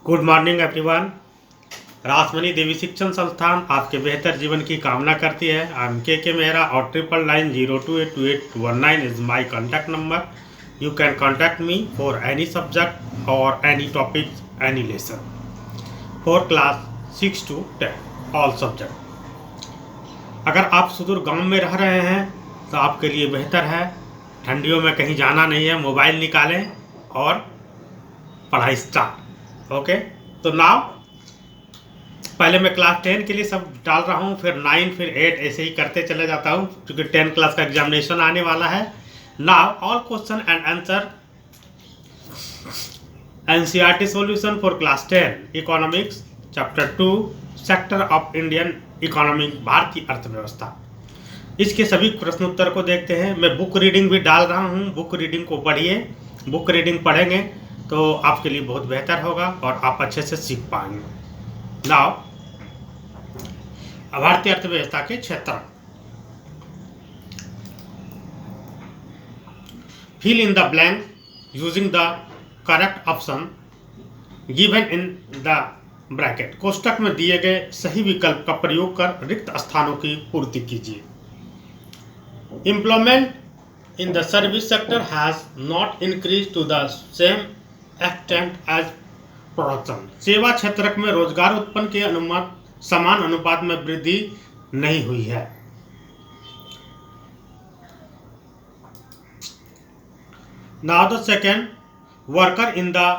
Good morning everyone. Rasmani Devi शिक्षण संस्थान आपके बेहतर जीवन की कामना करती है। आई एम के मेहरा और 9990282819 is my contact number. You can contact me for any subject और any topic, any lesson for class 6 to 10 all subject. अगर आप सुदूर गांव में रह रहे हैं तो आपके लिए बेहतर है, ठंडियों में कहीं जाना नहीं है, मोबाइल निकालें और पढ़ाई स्टार्ट। ओके, तो नाउ पहले मैं क्लास 10 के लिए सब डाल रहा हूँ, फिर 9, फिर 8 ऐसे ही करते चले जाता हूँ क्योंकि 10 क्लास का एग्जामिनेशन आने वाला है। Now all question and answer NCERT solution for class 10 economics chapter 2 sector of Indian economy, भारतीय अर्थव्यवस्था। इसके सभी प्रश्न उत्तर को देखते हैं। मैं बुक रीडिंग भी डाल रहा हूँ, बुक रीडिंग को पढ़िए। बुक रीडिंग पढ़ेंगे तो आपके लिए बहुत बेहतर होगा और आप अच्छे से सीख पाएंगे। नाउ भारतीय अर्थव्यवस्था के क्षेत्र, fill in the blank using the correct option given in the bracket. कोष्टक में दिए गए सही विकल्प का प्रयोग कर रिक्त स्थानों की पूर्ति कीजिए। Employment in the service sector has not increased to the same extent as production। सेवा क्षेत्र में रोजगार उत्पन्न के समान अनुपात में वृद्धि नहीं हुई है। Now the second, worker in the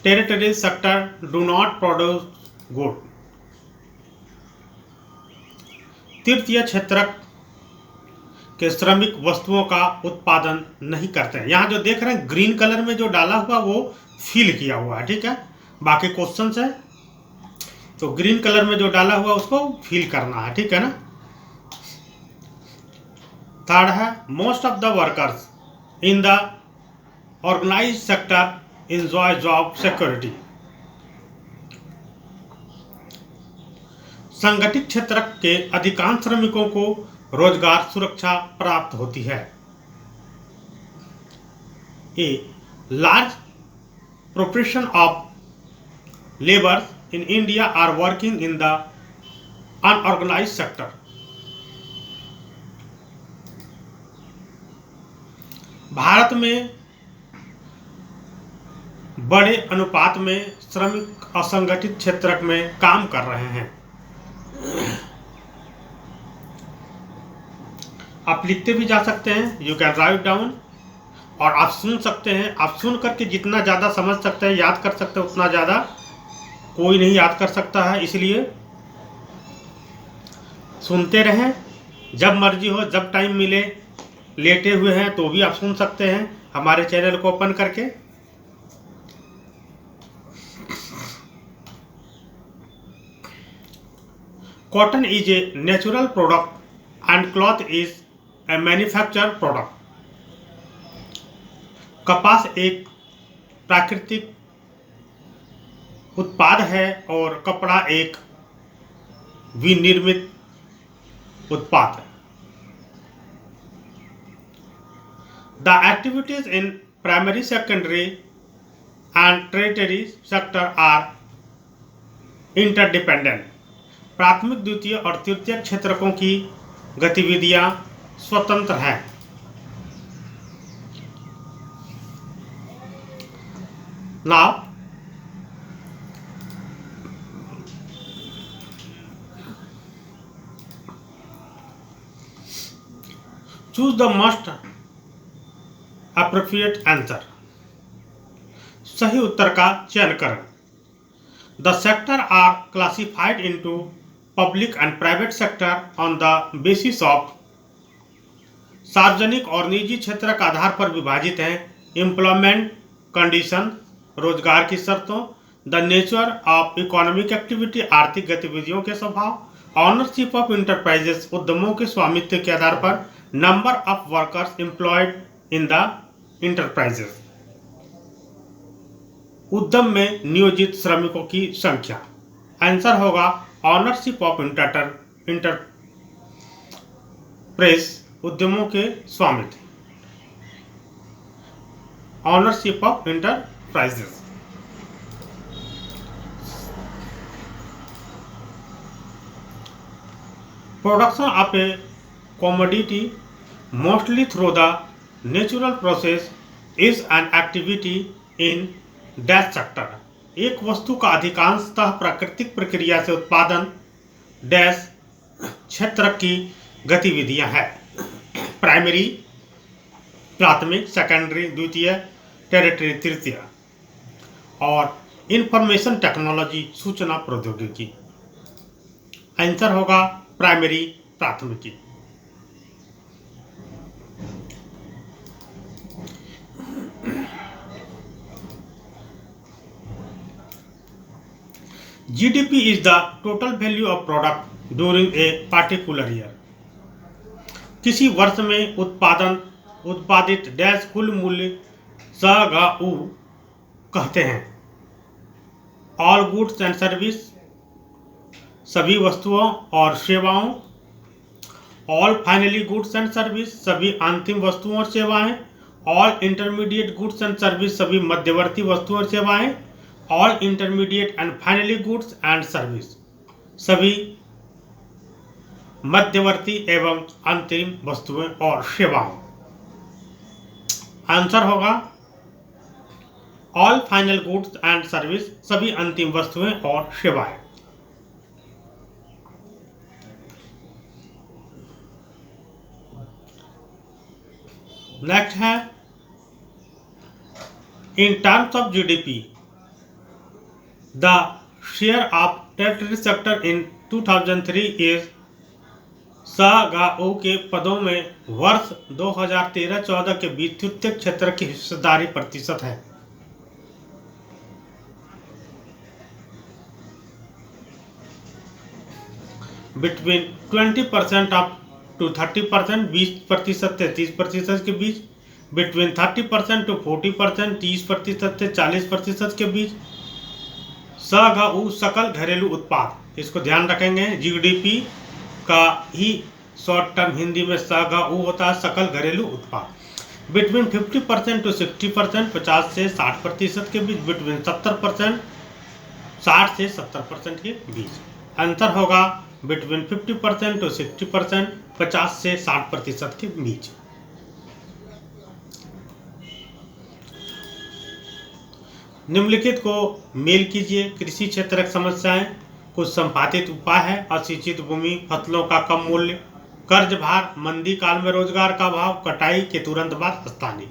territorial sector do not produce good। तृतीय क्षेत्र के श्रमिक वस्तुओं का उत्पादन नहीं करते हैं। यहाँ जो देख रहे हैं ग्रीन कलर में जो डाला हुआ वो फिल किया हुआ है, ठीक है। बाकी क्वेश्चन है तो ग्रीन कलर में जो डाला हुआ उसको फिल करना है, ठीक है ना। थर्ड है, most of the workers in the organised sector enjoy job security. संगठित क्षेत्र के अधिकांश श्रमिकों को रोजगार सुरक्षा प्राप्त होती है। A large proportion of labours in India are working in the unorganised sector. Bharat में बड़े अनुपात में श्रमिक असंगठित क्षेत्र में काम कर रहे हैं। आप लिखते भी जा सकते हैं, यू कैन राइट डाउन, और आप सुन सकते हैं। आप सुन करके जितना ज़्यादा समझ सकते हैं, याद कर सकते हैं, उतना ज़्यादा कोई नहीं याद कर सकता है। इसलिए सुनते रहें, जब मर्जी हो, जब टाइम मिले, लेटे हुए हैं तो भी आप सुन सकते हैं हमारे चैनल को ओपन करके। Cotton is a natural product and cloth is a manufacture product. कपास एक प्राकृतिक उत्पाद है और कपड़ा एक विनिर्मित उत्पाद है। The activities in primary, secondary and tertiary sector are interdependent. प्राथमिक, द्वितीय और तृतीय क्षेत्रकों की गतिविधियां स्वतंत्र है। Now choose the most appropriate answer. सही उत्तर का चयन करें। The sector are classified into public and private sector on the basis of. सार्वजनिक और निजी क्षेत्र के आधार पर विभाजित हैं। एम्प्लॉयमेंट कंडीशन, रोजगार की शर्तों। The nature of economic activity, आर्थिक गतिविधियों के स्वभाव। ऑनरशिप ऑफ इंटरप्राइजेस, उद्यमों के स्वामित्व के आधार पर। Number of workers employed in the enterprises, उद्यम में नियोजित श्रमिकों की संख्या। आंसर होगा ऑनरशिप ऑफ इंटरप्राइज, उद्यमों के स्वामित्व। Ownership of enterprises. Production of a commodity, mostly through the natural process, is an activity in that sector. एक वस्तु का अधिकांशतः प्राकृतिक प्रक्रिया से उत्पादन डैश क्षेत्र की गतिविधियां हैं। प्राइमरी प्राथमिक, सेकेंडरी द्वितीय, टेरिटरी तृतीय। और इंफॉर्मेशन टेक्नोलॉजी सूचना प्रौद्योगिकी। आंसर होगा प्राइमरी प्राथमिकी। GDP is the total value of product during a particular year. किसी वर्ष में उत्पादित डैश कुल मूल्य SGU कहते हैं। ऑल गुड्स एंड सर्विस, सभी वस्तुओं और सेवाओं। All finally goods and service, सभी अंतिम वस्तुओं और सेवाएं। All intermediate goods and service, सभी मध्यवर्ती वस्तुओं और सेवाएं। All intermediate and finally goods and service, सभी मध्यवर्ती एवं अंतिम वस्तुएं और सेवाओं। आंसर होगा all final goods and service, सभी अंतिम वस्तुएं और सेवाएं। नेक्स्ट है in terms of GDP the share of territory sector in 2003 is SGU के पदों में वर्ष 2013-14 के बीच तृतीय क्षेत्र की हिस्सेदारी प्रतिशत है। बिटवीन 20% अप टू 30%, 20% से 30% के बीच। बिटवीन 30% टू 40%, 30% से 40% के बीच। SGU सकल घरेलू उत्पाद, इसको ध्यान रखेंगे। GDP का ही शॉर्ट टर्म हिंदी में SGU होता है, सकल घरेलू उत्पाद। बिटवीन 50% टू 60%, 50 से 60% के बीच। बिटवीन 70%, 60 से 70% के बीच। आंसर होगा बिटवीन 50% टू 60%, 50 से 60% के बीच। निम्नलिखित को मेल कीजिए। कृषि क्षेत्र समस्याएं, कुछ संपादित उपाय है। असिंचित भूमि, फसलों का कम मूल्य, कर्ज भार, मंदी काल में रोजगार का अभाव, कटाई के तुरंत बाद स्थानीय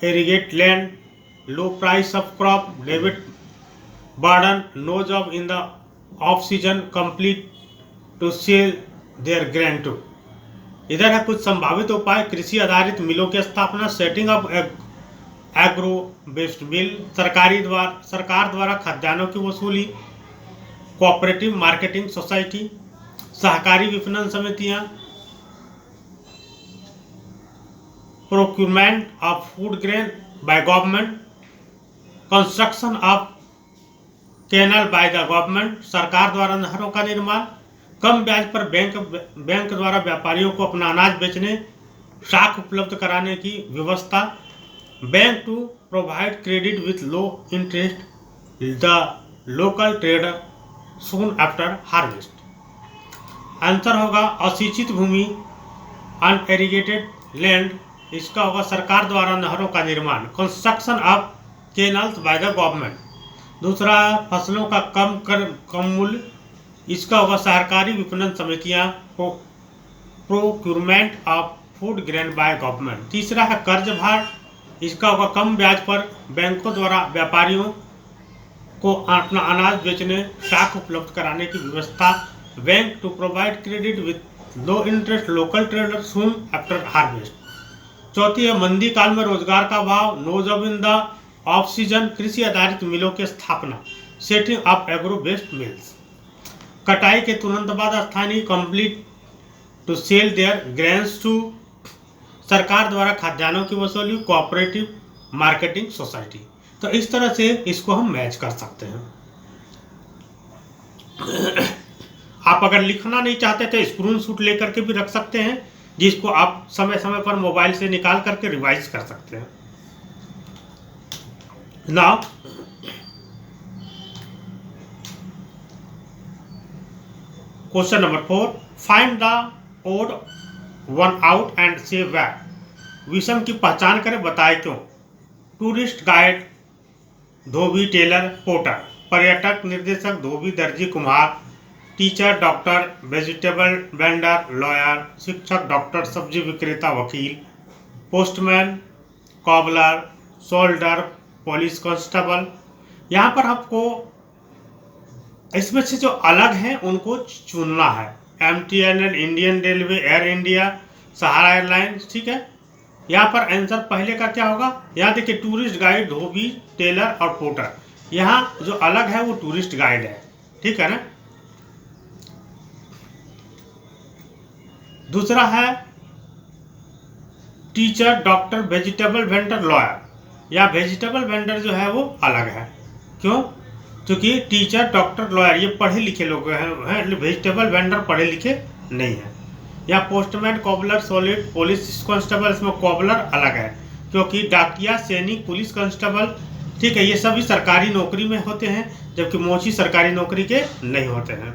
irrigate land, low price of crop, debit burden, no job in the off season, complete to sell their grain to. इधर है कुछ संभावित उपाय। कृषि आधारित मिलों की स्थापना, सेटिंग अप एग्रो बेस्ड मिल, सरकार द्वारा खाद्यान्नों की वसूली, कोऑपरेटिव मार्केटिंग सोसाइटी, सहकारी विपणन समितियां, procurement of food grain by government, construction of canal by the government, सरकार द्वारा नहरों का निर्माण, कम ब्याज पर बैंक द्वारा व्यापारियों को अपना अनाज बेचने, साख उपलब्ध कराने की व्यवस्था, bank to provide credit with low interest, the local trader soon after harvest. Answer होगा असिंचित भूमि, अनएरिगेटेड लैंड, इसका होगा सरकार द्वारा नहरों का निर्माण, construction of canals bye the government. दूसरा फसलों का कम मूल्य, इसका होगा सहकारी विपणन समितियां, procurement of food grain by government. तीसरा है कर्ज भार, इसका होगा कम ब्याज पर बैंकों द्वारा व्यापारियों को अपना अनाज बेचने, साख उपलब्ध कराने की व्यवस्था, bank to provide credit with low interest, local trader soon after harvest. चौथी है मंदी काल में रोजगार का अभाव, no job in the off season, कृषि आधारित मिलों की स्थापना, setting up agro based mills, कटाई के तुरंत बाद स्थानीय, complete to sell their grains to, सरकार द्वारा खाद्यान्नों की वसूली, कोऑपरेटिव मार्केटिंग सोसाइटी। तो इस तरह से इसको हम मैच कर सकते हैं। आप अगर लिखना नहीं चाहते तो स्क्रीनशॉट लेकर के भी रख सकते हैं, जिसको आप समय समय पर मोबाइल से निकाल करके रिवाइज कर सकते हैं। Now question number 4, find the odd one out and say why. विषम की पहचान करें, बताए क्यों। Tourist guide dhobi, tailor, porter. पर्यटक, निर्देशक, धोबी, दर्जी, कुम्हार। Teacher, doctor, vegetable vendor, lawyer. शिक्षक, डॉक्टर, सब्जी विक्रेता, वकील। Postman, cobbler, soldier, police constable. यहाँ पर आपको इसमें से जो अलग हैं उनको चुनना है। MTNL, Indian railway, Air India, Sahara airlines, ठीक है। यहाँ पर आंसर पहले का क्या होगा, यहाँ देखिए टूरिस्ट गाइड, धोबी, टेलर और पोर्टर। यहाँ जो अलग है वो टूरिस्ट गाइड है, ठीक है ना। दूसरा है teacher, doctor, vegetable vendor, lawyer. या वेजिटेबल वेंडर जो है वो अलग है, क्यों, क्योंकि टीचर, डॉक्टर, लॉयर ये पढ़े लिखे लोग हैं, वेजिटेबल वेंडर पढ़े लिखे नहीं है। या postman, cobbler, solid, police constable, इसमें कॉबलर अलग है, क्योंकि डाकिया, सैनिक, पुलिस कांस्टेबल, ठीक है, ये सभी सरकारी नौकरी में होते हैं, जबकि मोची सरकारी नौकरी के नहीं होते हैं।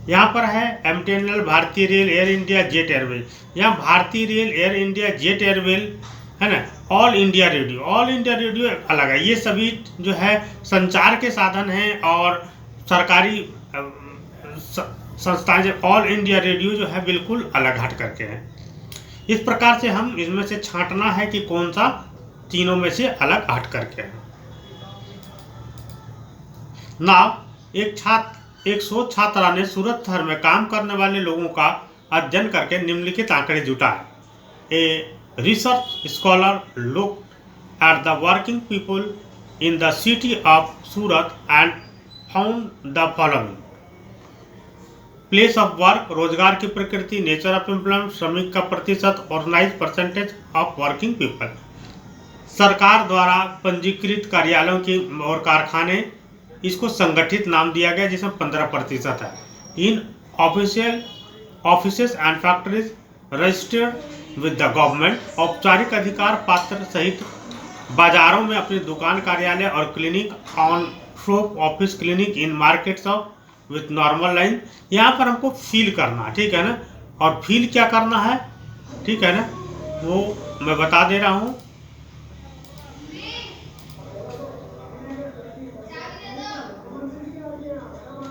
यहाँ पर है MTNL, भारतीय rail, air India, jet Airways. यहाँ भारतीय rail, air India, jet Airways है ना। All India radio, all India radio अलग है। ये सभी जो है संचार के साधन हैं और सरकारी संस्थाएं। जो ऑल इंडिया रेडियो जो है बिल्कुल अलग हट करके है। इस प्रकार से हम इसमें से छांटना है कि कौन सा तीनों में से अलग हट करके है। एक शोध छात्रा ने सूरत शहर में काम करने वाले लोगों का अध्ययन करके निम्नलिखित आंकड़े जुटाए। A research scholar look at the working people in the city of Surat and found the following. Place of work, रोजगार की प्रकृति, नेचर ऑफ एम्प्लॉयमेंट, श्रमिक का प्रतिशत, organise percentage of working people. सरकार द्वारा पंजीकृत कार्यालयों की और कारखाने, इसको संगठित नाम दिया गया जिसमें 15% है। In offices and factories registered with the government, औपचारिक अधिकार पात्र सहित बाजारों में अपनी दुकान, कार्यालय और clinic on shop, office, clinic in markets of with normal line. यहाँ पर हमको फील करना, ठीक है ना। और फील क्या करना है, ठीक है ना, वो मैं बता दे रहा हूँ।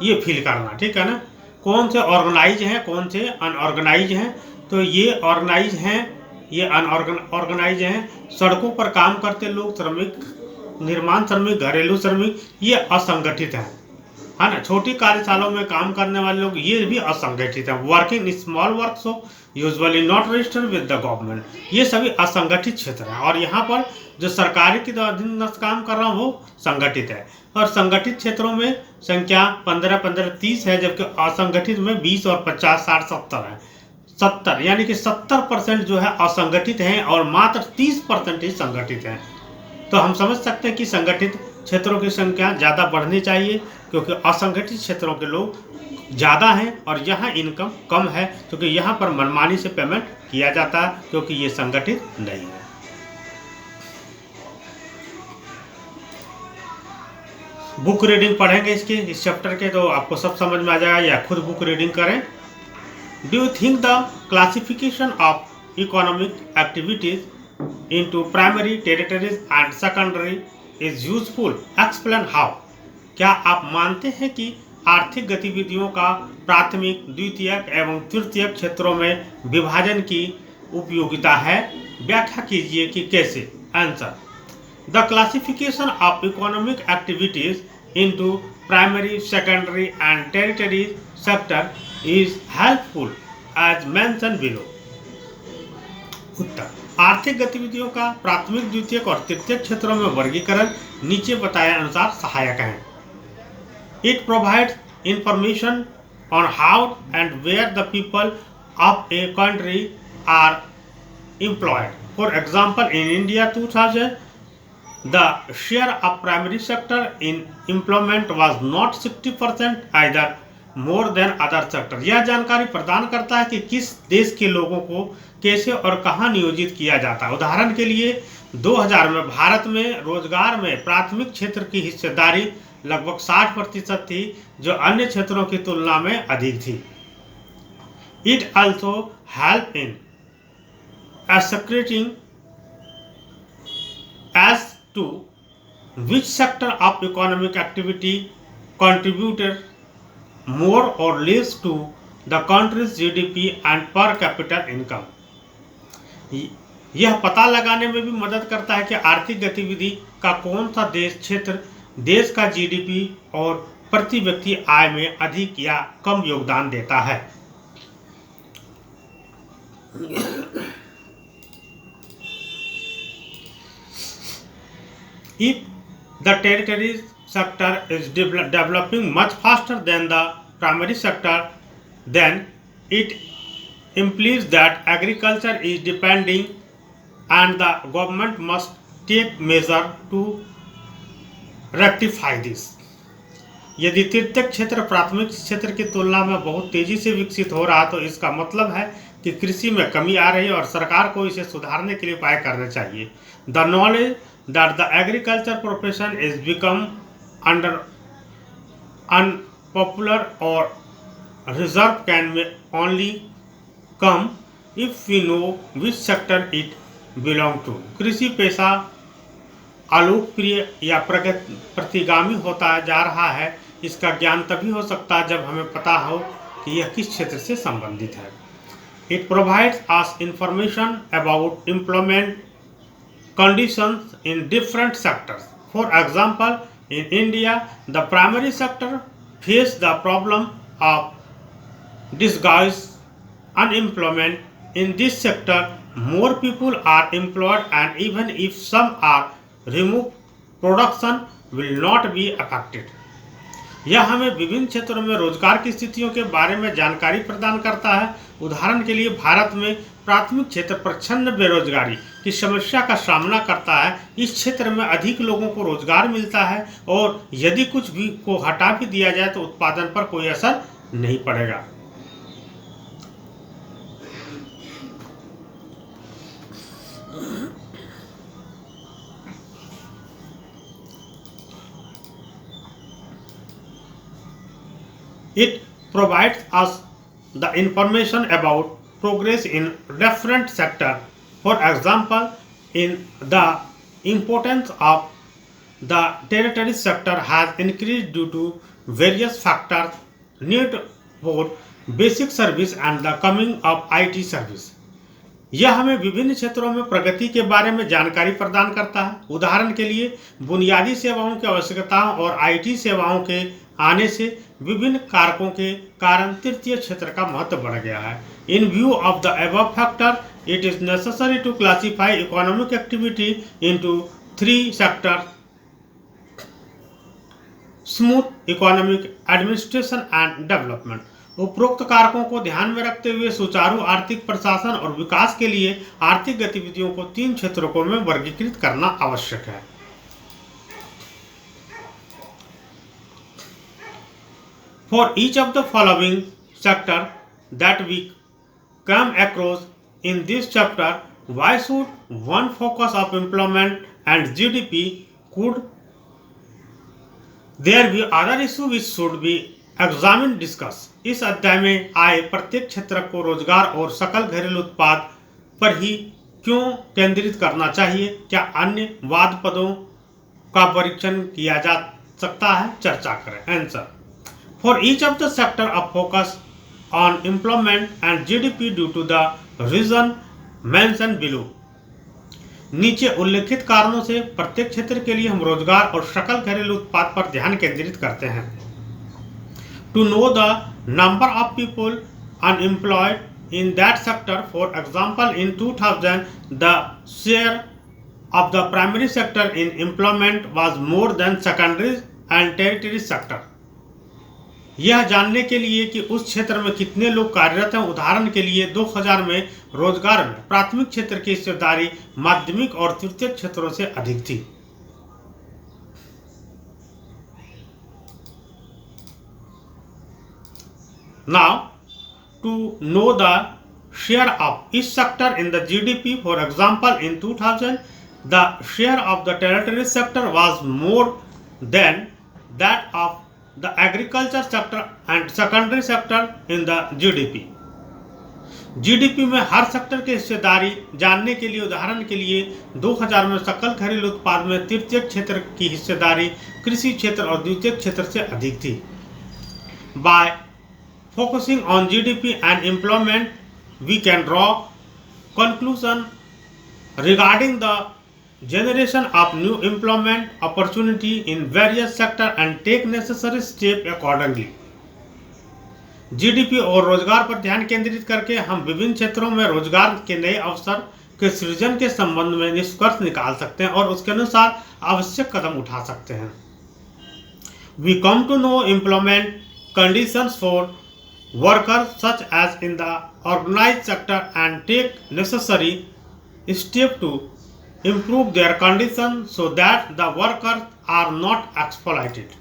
ये फील करना, ठीक है ना। कौन से ऑर्गेनाइज हैं, कौन से अनऑर्गेनाइज हैं। तो ये ऑर्गेनाइज हैं, ये अनऑर्गेनाइज हैं। सड़कों पर काम करते लोग, श्रमिक, निर्माण श्रमिक, घरेलू श्रमिक, ये असंगठित हैं, है ना। छोटी कार्यशालाओं में काम करने वाले लोग ये भी असंगठित हैं। Working in small workshop usually not registered with the government, ये सभी असंगठित क्षेत्र हैं। और यहाँ पर जो सरकारी के अधीन काम कर रहा हूँ वो संगठित है। और संगठित क्षेत्रों में संख्या 15-15-30 है, जबकि असंगठित में 20 और 50, 60, 70 है। 70 यानी कि 70% जो है असंगठित हैं और मात्र 30% ही संगठित हैं। तो हम समझ सकते हैं कि संगठित क्षेत्रों की संख्या ज़्यादा बढ़नी चाहिए, क्योंकि असंगठित क्षेत्रों के लोग ज़्यादा हैं और यहाँ इनकम कम है, क्योंकि यहाँ पर मनमानी से पेमेंट किया जाता है, क्योंकि ये संगठित नहीं है। बुक रीडिंग पढ़ेंगे इस चैप्टर के, तो आपको सब समझ में आ जाएगा, या खुद बुक रीडिंग करें। Do you think the classification of economic activities into primary, territories and secondary is useful? Explain how. क्या आप मानते हैं कि आर्थिक गतिविधियों का प्राथमिक, द्वितीयक एवं तृतीयक क्षेत्रों में विभाजन की उपयोगिता है? व्याख्या कीजिए कि कैसे। Answer: The classification of economic activities into primary, secondary and tertiary sector is helpful as mentioned below. उत्तर: आर्थिक गतिविधियों का प्राथमिक, द्वितीयक और तृतीयक क्षेत्रों में वर्गीकरण नीचे बताए अनुसार सहायक है। It provides information on how and where the people of a country are employed. For example, in India 2000, the share of primary sector in employment was not 60%, either more than other sector. यह जानकारी प्रदान करता है कि किस देश के लोगों को कैसे और कहां नियोजित किया जाता है। उदाहरण के लिए 2000 में भारत में रोजगार में प्राथमिक क्षेत्र की हिस्सेदारी लगभग 60% थी, जो अन्य क्षेत्रों की तुलना में अधिक थी। It also helps in ascertaining as to which sector of economic activity contributed more or less to the country's GDP and per capita income. यह पता लगाने में भी मदद करता है कि आर्थिक गतिविधि का कौन सा क्षेत्र देश का जीडीपी और प्रति व्यक्ति आय में अधिक या कम योगदान देता है। If the territory sector is developing much faster than the primary sector, then it implies that agriculture is depending and the government must take measure to rectify this. यदि तृतीय क्षेत्र प्राथमिक क्षेत्र की तुलना में बहुत तेजी से विकसित हो रहा तो इसका मतलब है कि कृषि में कमी आ रही है और सरकार को इसे सुधारने के लिए उपाय करने चाहिए। The knowledge that the agriculture profession is become under unpopular और reserve can only come if we know which sector it belong to. कृषि पेशा अलोकप्रिय या प्रतिगामी होता जा रहा है, इसका ज्ञान तभी हो सकता है जब हमें पता हो कि यह किस क्षेत्र से संबंधित है। It provides us information about employment conditions in different sectors. For example, in India the primary sector face the problem of disguise unemployment. In this sector, more people are employed, and even if some are removed, production will not be affected. यह हमें विभिन्न क्षेत्रों में रोजगार की स्थितियों के बारे में जानकारी प्रदान करता है। उदाहरण के लिए भारत में प्राथमिक क्षेत्र प्रचंड बेरोजगारी की समस्या का सामना करता है। इस क्षेत्र में अधिक लोगों को रोजगार मिलता है और यदि कुछ भी को हटा भी दिया जाए तो उत्पादन पर कोई असर नहीं पड़ेगा। It provides us the information about progress in different sectors. For example, in the importance of the territory sector has increased due to various factors, need for basic service and the coming of IT service. यह हमें विभिन्न क्षेत्रों में प्रगति के बारे में जानकारी प्रदान करता है। उदाहरण के लिए बुनियादी सेवाओं की आवश्यकताओं और आईटी सेवाओं के आने से विभिन्न कारकों के कारण तृतीय क्षेत्र का महत्व बढ़ गया है। In view of the above factor, it is necessary to classify economic activity into 3 sector: smooth economic administration and development. उपरोक्त कारकों को ध्यान में रखते हुए सुचारू आर्थिक प्रशासन और विकास के लिए आर्थिक गतिविधियों को 3 क्षेत्रों में वर्गीकृत करना आवश्यक है। For each of the following sector that we come across in this chapter, why should one focus of employment and GDP? Could there be other issue which should be examined, discuss? इस अध्याय में आए प्रत्येक क्षेत्र को रोजगार और सकल घरेलू उत्पाद पर ही क्यों केंद्रित करना चाहिए? क्या अन्य वाद पदों का परीक्षण किया जा सकता है? चर्चा करें। Answer: For each of the sector of focus on employment and GDP due to the reason mentioned below. नीचे उल्लेखित कारणों से प्रत्येक क्षेत्र के लिए हम रोजगार और सकल घरेलू उत्पाद पर ध्यान केंद्रित करते हैं। To know the number of people unemployed in that sector, for example, in 2000, the share of the primary sector in employment was more than secondary and tertiary sector. यह जानने के लिए कि उस क्षेत्र में कितने लोग कार्यरत हैं। उदाहरण के लिए 2000 में रोजगार में प्राथमिक क्षेत्र की हिस्सेदारी माध्यमिक और तृतीय क्षेत्रों से अधिक थी। Now, to know the share of each sector in the GDP, for example, in 2000, the share of the territory sector was more than that of the agriculture sector and secondary sector in the GDP. GDP में हर sector की हिस्सेदारी जानने के लिए उदाहरण के लिए 2000 में सकल घरेलू उत्पाद में तृतीय क्षेत्र की हिस्सेदारी कृषि क्षेत्र और द्वितीय क्षेत्र से अधिक थी। By focusing on GDP and employment we can draw conclusion regarding the generation of new employment opportunity in various sectors and take necessary step accordingly। GDP और रोजगार पर ध्यान केंद्रित करके हम विभिन्न क्षेत्रों में रोजगार के नए अवसर के सृजन के संबंध में निष्कर्ष निकाल सकते हैं और उसके अनुसार आवश्यक कदम उठा सकते हैं। We come to know employment conditions for workers such as in the organized sector and take necessary step to improve their condition so that the workers are not exploited।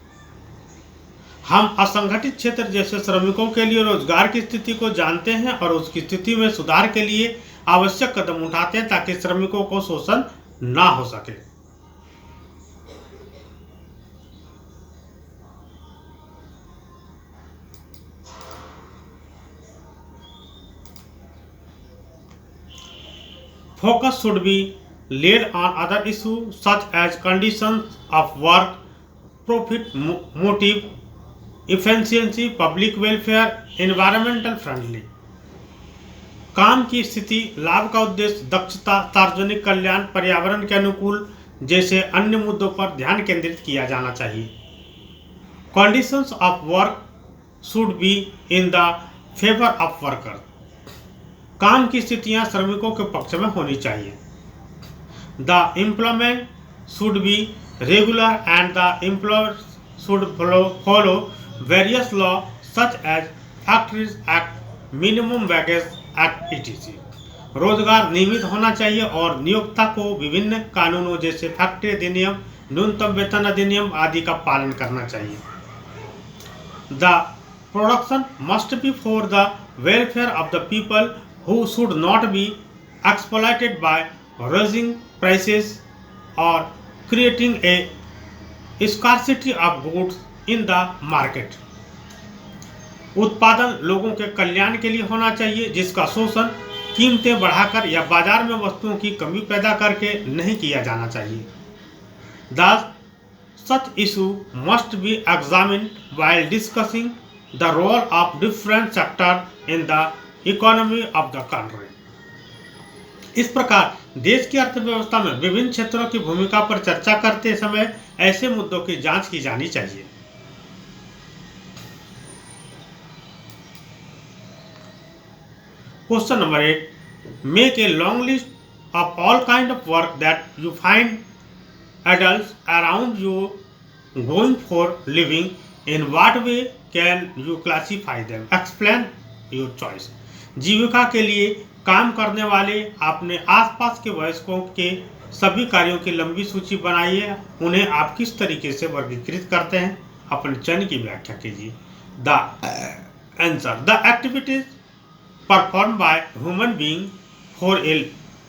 हम असंगठित क्षेत्र जैसे श्रमिकों के लिए रोजगार की स्थिति को जानते हैं और उसकी स्थिति में सुधार के लिए आवश्यक कदम उठाते हैं ताकि श्रमिकों को शोषण ना हो सके। Focus should be laid on other issues such as conditions of work, profit motive, efficiency, public welfare, environmental friendly। काम की स्थिति, लाभ का उद्देश्य, दक्षता, सार्वजनिक कल्याण, पर्यावरण के अनुकूल जैसे अन्य मुद्दों पर ध्यान केंद्रित किया जाना चाहिए। Conditions of work should be in the favor of workers। काम की स्थितियां श्रमिकों के पक्ष में होनी चाहिए। The employment should be regular and the employer should follow various laws such as Factories Act, Minimum Wage Act etc। रोजगार नियमित होना चाहिए और नियोक्ता को विभिन्न कानूनों जैसे फैक्ट्री अधिनियम, न्यूनतम वेतन अधिनियम आदि का पालन करना चाहिए। The production must be for the welfare of the people who should not be exploited by raising prices or creating a scarcity of goods in the market। उत्पादन लोगों के कल्याण के लिए होना चाहिए जिसका शोषण कीमतें बढ़ाकर या बाजार में वस्तुओं की कमी पैदा करके नहीं किया जाना चाहिए। Thus, such issue must be examined while discussing the role of different sectors in the economy of the country। इस प्रकार देश की अर्थव्यवस्था में विभिन्न क्षेत्रों की भूमिका पर चर्चा करते समय ऐसे मुद्दों की जांच की जानी चाहिए। Question number 8, make a long list of all kind of work that you find adults around you going for living। in what way can you classify them? explain your choice। जीविका के लिए काम करने वाले अपने आसपास के वयस्कों के सभी कार्यों की लंबी सूची बनाइए। उन्हें आप किस तरीके से वर्गीकृत करते हैं, अपने चयन की व्याख्या कीजिए। The answer, the activities perform by human being for a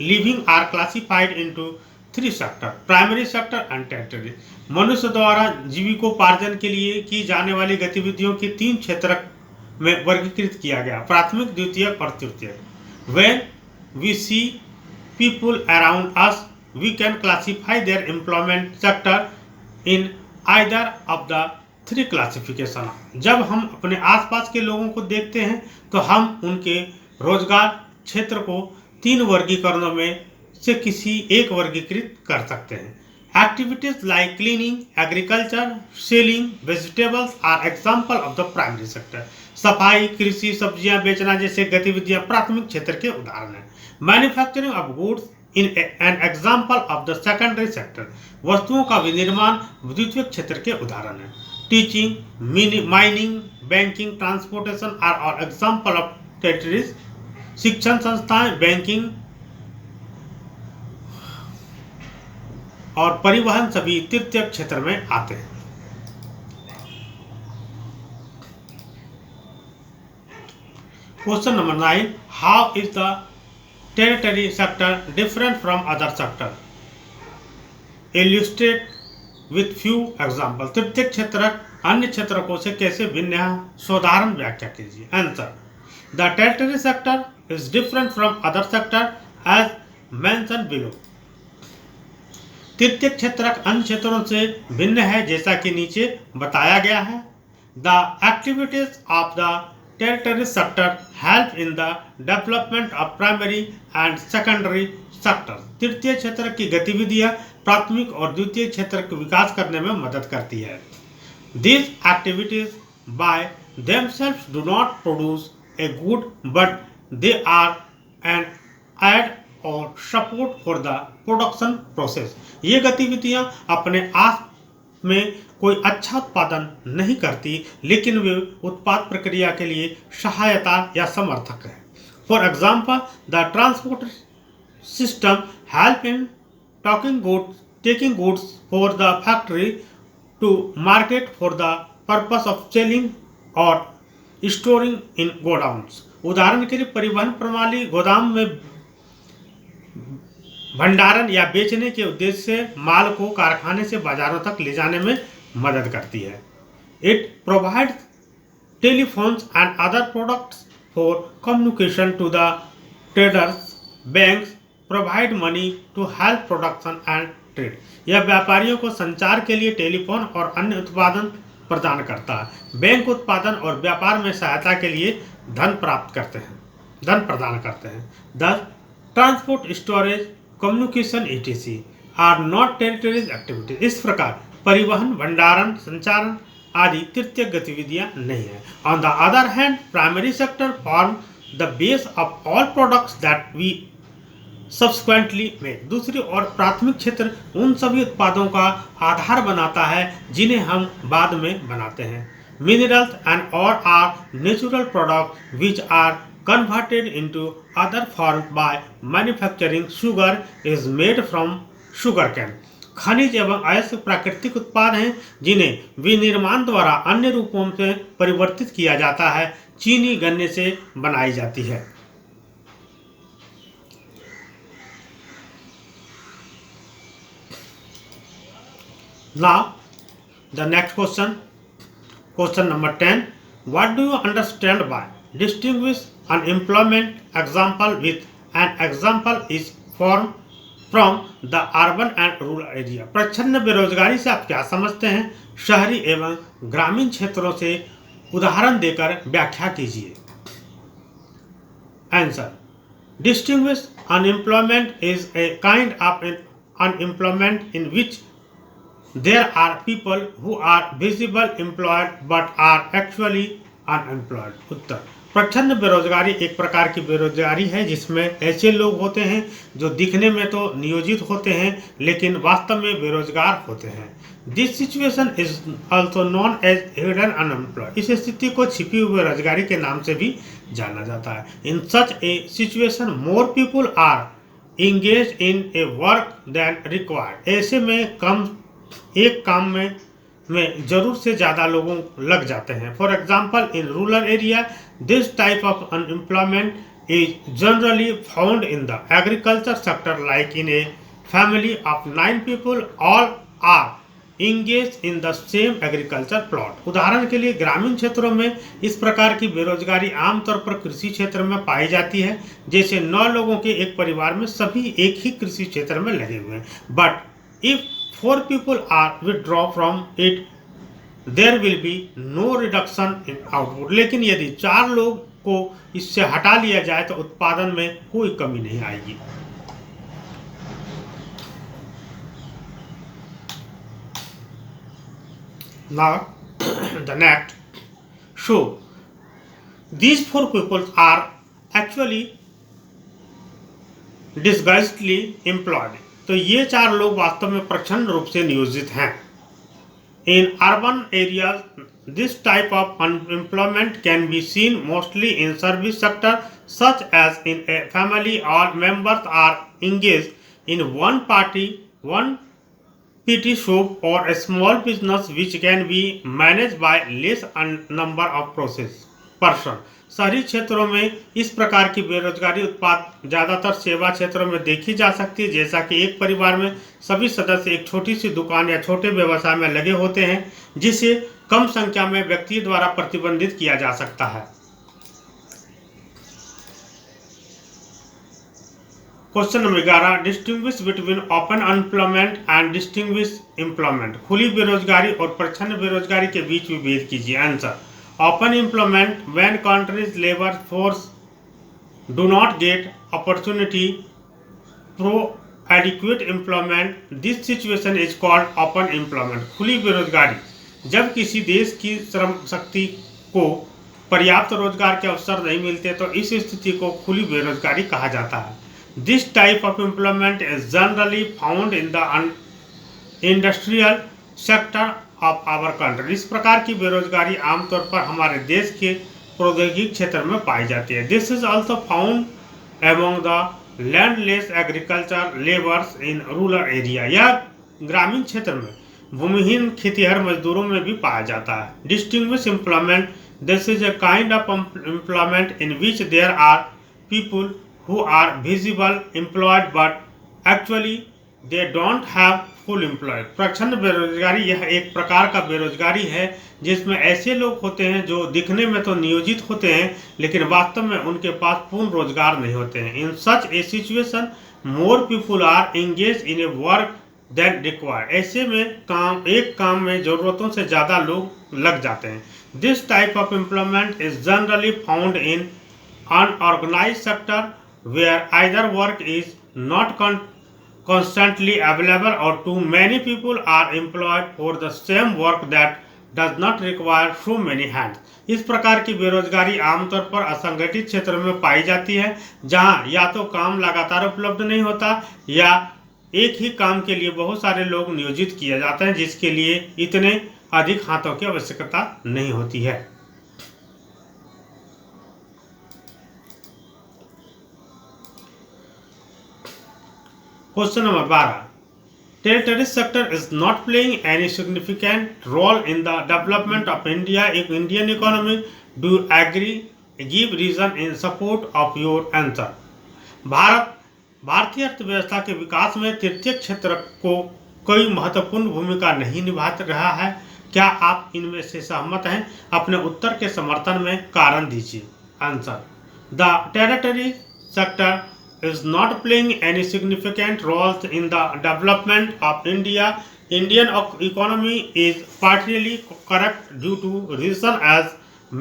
living are classified into 3 sector, primary sector and territory. मनुष्य द्वारा जीविकोपार्जन के लिए की जाने वाली गतिविधियों की 3 क्षेत्र में वर्गीकृत किया गया, प्राथमिक, द्वितीयक और तृतीयक। When we see people around us, we can classify their employment sector in either of the 3 classification। जब हम अपने आसपास के लोगों को देखते हैं तो हम उनके रोजगार क्षेत्र को 3 वर्गीकरणों में से किसी एक वर्गीकृत कर सकते हैं। Activities like cleaning, agriculture, selling vegetables are example of the primary sector। सफाई, कृषि, सब्जियां बेचना जैसे गतिविधियां प्राथमिक क्षेत्र के उदाहरण हैं। Manufacturing of goods in an example of the secondary sector. वस्तुओं का विनिर्माण द्वितीय क्षेत्र के उदाहरण हैं। Teaching, mining, banking, transportation are all example of territories. शिक्षण संस्थाएं, बैंकिंग और परिवहन सभी तृतीय क्षेत्र में आते हैं। Question number 9, how is the territory sector different from other sector? Illustrate with few example. तृतीय क्षेत्र अन्य क्षेत्रकों से कैसे भिन्न है, साधारण व्याख्या कीजिए। Answer, the territory sector is different from other sector as mentioned below. तृतीय क्षेत्रक अन्य क्षेत्रों से भिन्न है जैसा कि नीचे बताया गया है. The activities of the tertiary sector help in the development of primary and secondary sectors. तृतीय क्षेत्र की गतिविधियां प्राथमिक और द्वितीय क्षेत्र का विकास करने में मदद करती है. These activities by themselves do not produce a good, but they are an aid or support for the production process. ये गतिविधियां अपने आप में कोई अच्छा उत्पादन नहीं करती, लेकिन वे उत्पाद प्रक्रिया के लिए सहायता या समर्थक है. For example, the transport system help in taking goods for the factory to market for the purpose of selling और स्टोरिंग इन गोडाउन्स. उदाहरण के लिए परिवहन प्रणाली गोदाम में भंडारण या बेचने के उद्देश्य से माल को कारखाने से बाजारों तक ले जाने में मदद करती है. It provides telephones and other products for communication to the traders. Banks provide money to help production and trade. यह व्यापारियों को संचार के लिए टेलीफोन और अन्य उत्पादन प्रदान करता है. बैंक उत्पादन और व्यापार में सहायता के लिए धन प्रदान करते हैं. Thus, transport, storage, communication etc. Are not territories activities. इस प्रकार परिवहन, भंडारण, संचारण आदि तृतीय गतिविधियां नहीं है. On the other hand, primary sector form the base of all products that we subsequently make. दूसरी ओर प्राथमिक क्षेत्र उन सभी उत्पादों का आधार बनाता है जिन्हें हम बाद में बनाते हैं. मिनरल्स एंड और are natural product which are converted into other forms by manufacturing. Sugar is made from sugarcane. खनिज एवं अयस्क प्राकृतिक उत्पाद हैं जिन्हें विनिर्माण द्वारा अन्य रूपों में परिवर्तित किया जाता है. चीनी गन्ने से बनाई जाती है. Now the next question number 10. What do you understand by distinguish unemployment example with an example is formed from the urban and rural area. प्रच्छन्न बेरोजगारी से आप क्या समझते हैं? शहरी एवं ग्रामीण क्षेत्रों से उदाहरण देकर व्याख्या कीजिए. Answer. Distinguish unemployment is a kind of unemployment in which there are people who are visibly employed but are actually unemployed. उत्तर. प्रच्छन्न बेरोजगारी एक प्रकार की बेरोजगारी है जिसमें ऐसे लोग होते हैं जो दिखने में तो नियोजित होते हैं लेकिन वास्तव में बेरोजगार होते हैं. This situation is also known as hidden unemployed. इस स्थिति को छिपी हुई बेरोजगारी के नाम से भी जाना जाता है. In such a situation more people are engage in a work than required. ऐसे में एक काम में जरूर से ज़्यादा लोगों लग जाते हैं. For example, in rural area this type of unemployment is generally found in the agriculture sector like in a family of 9 people all are engage in the same agriculture plot. उदाहरण के लिए ग्रामीण क्षेत्रों में इस प्रकार की बेरोजगारी आमतौर पर कृषि क्षेत्र में पाई जाती है. जैसे 9 लोगों के एक परिवार में सभी एक ही कृषि क्षेत्र में लगे हुए हैं. But if 4 people are withdraw from it, there will be no reduction in output. लेकिन यदि 4 लोग को इससे हटा लिया जाए तो उत्पादन में कोई कमी नहीं आएगी. Now the next. So these 4 people are actually disguisedly employed. तो ये 4 लोग वास्तव में प्रच्छन्न रूप से नियोजित हैं. In urban areas this type of unemployment can be seen mostly in service sector such as in a family all members are engage in one PT shop or a small business which can be managed by less number of person. शहरी क्षेत्रों में इस प्रकार की बेरोजगारी उत्पाद ज़्यादातर सेवा क्षेत्रों में देखी जा सकती है. जैसा कि एक परिवार में सभी सदस्य एक छोटी सी दुकान या छोटे व्यवसाय में लगे होते हैं जिसे कम संख्या में व्यक्ति द्वारा प्रतिबंधित किया जा सकता है. Question number 11, distinguish between open unemployment and distinguish employment. खुली बेरोजगारी और प्रच्छन्न बेरोजगारी के बीच विभेद कीजिए। Answer, open employment when countries labour force do not get opportunity pro adequate employment, this situation is called open employment. खुली बेरोजगारी, जब किसी देश की श्रम शक्ति को पर्याप्त रोजगार के अवसर नहीं मिलते तो इस स्थिति को खुली बेरोजगारी कहा जाता है। This type of employment is generally found in the industrial sector of our country. इस प्रकार की बेरोजगारी आमतौर पर हमारे देश के प्रौद्योगिकी क्षेत्र में पाई जाती है। This is also found among the landless agriculture laborers in rural area. यह ग्रामीण क्षेत्र में भूमिहीन खेतीहर मजदूरों में भी पाया जाता है। Distinguished employment, this is a kind of employment in which there are people who are visible employed but actually they don't have full employed. प्रच्छन्न बेरोजगारी, यह एक प्रकार का बेरोजगारी है जिसमें ऐसे लोग होते हैं जो दिखने में तो नियोजित होते हैं लेकिन वास्तव में उनके पास पूर्ण रोजगार नहीं होते हैं। In such a situation more people are engage in a work than required. ऐसे में एक काम में जरूरतों से ज़्यादा लोग लग जाते हैं। This type of employment is generally found in unorganised sector where either work is not constantly available or too many people are employed for the same work that does not require so many hands. इस प्रकार की बेरोजगारी आमतौर पर असंगठित क्षेत्र में पाई जाती है जहां या तो काम लगातार उपलब्ध नहीं होता या एक ही काम के लिए बहुत सारे लोग नियोजित किए जाते हैं जिसके लिए इतने अधिक हाथों की आवश्यकता नहीं होती है। Question number 12. Territory sector is not playing any significant role in the development of Indian economy. Do you agree? Give reason in support of your answer. भारतीय अर्थव्यवस्था के विकास में तृतीय क्षेत्र को कोई महत्वपूर्ण भूमिका नहीं निभा रहा है। क्या आप इनमें से सहमत हैं? अपने उत्तर के समर्थन में कारण दीजिए। Answer, the territory sector is not playing any significant roles in the development of India. Indian economy is partially correct due to reason as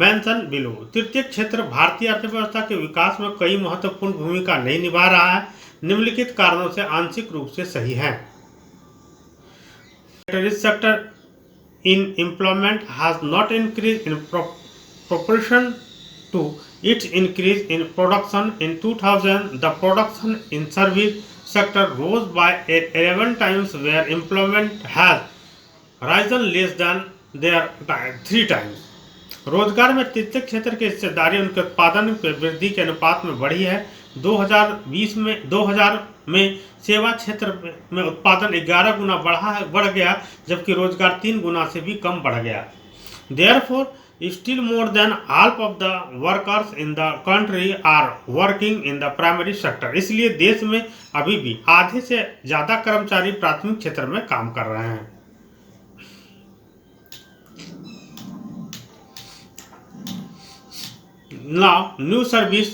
mentioned below. तृतीय क्षेत्र भारतीय अर्थव्यवस्था के विकास में कई महत्वपूर्ण भूमिका नहीं निभा रहा है, निम्नलिखित कारणों से आंशिक रूप से सही है। Tertiary sector in employment has not increased in proportion to its increase in production. In 2000, the production in service sector rose by 11 times, where employment has risen less than their 3 times. रोजगार में तृतीय क्षेत्र की हिस्सेदारी उनके उत्पादन के वृद्धि के अनुपात में बढ़ी है। 2000 में सेवा क्षेत्र में उत्पादन 11 गुना बढ़ गया जबकि रोजगार 3 गुना से भी कम बढ़ गया। Therefore, still more than half of the workers in the country are working in the primary sector. इसलिए देश में अभी भी आधे से ज़्यादा कर्मचारी प्राथमिक क्षेत्र में काम कर रहे हैं। Now, new service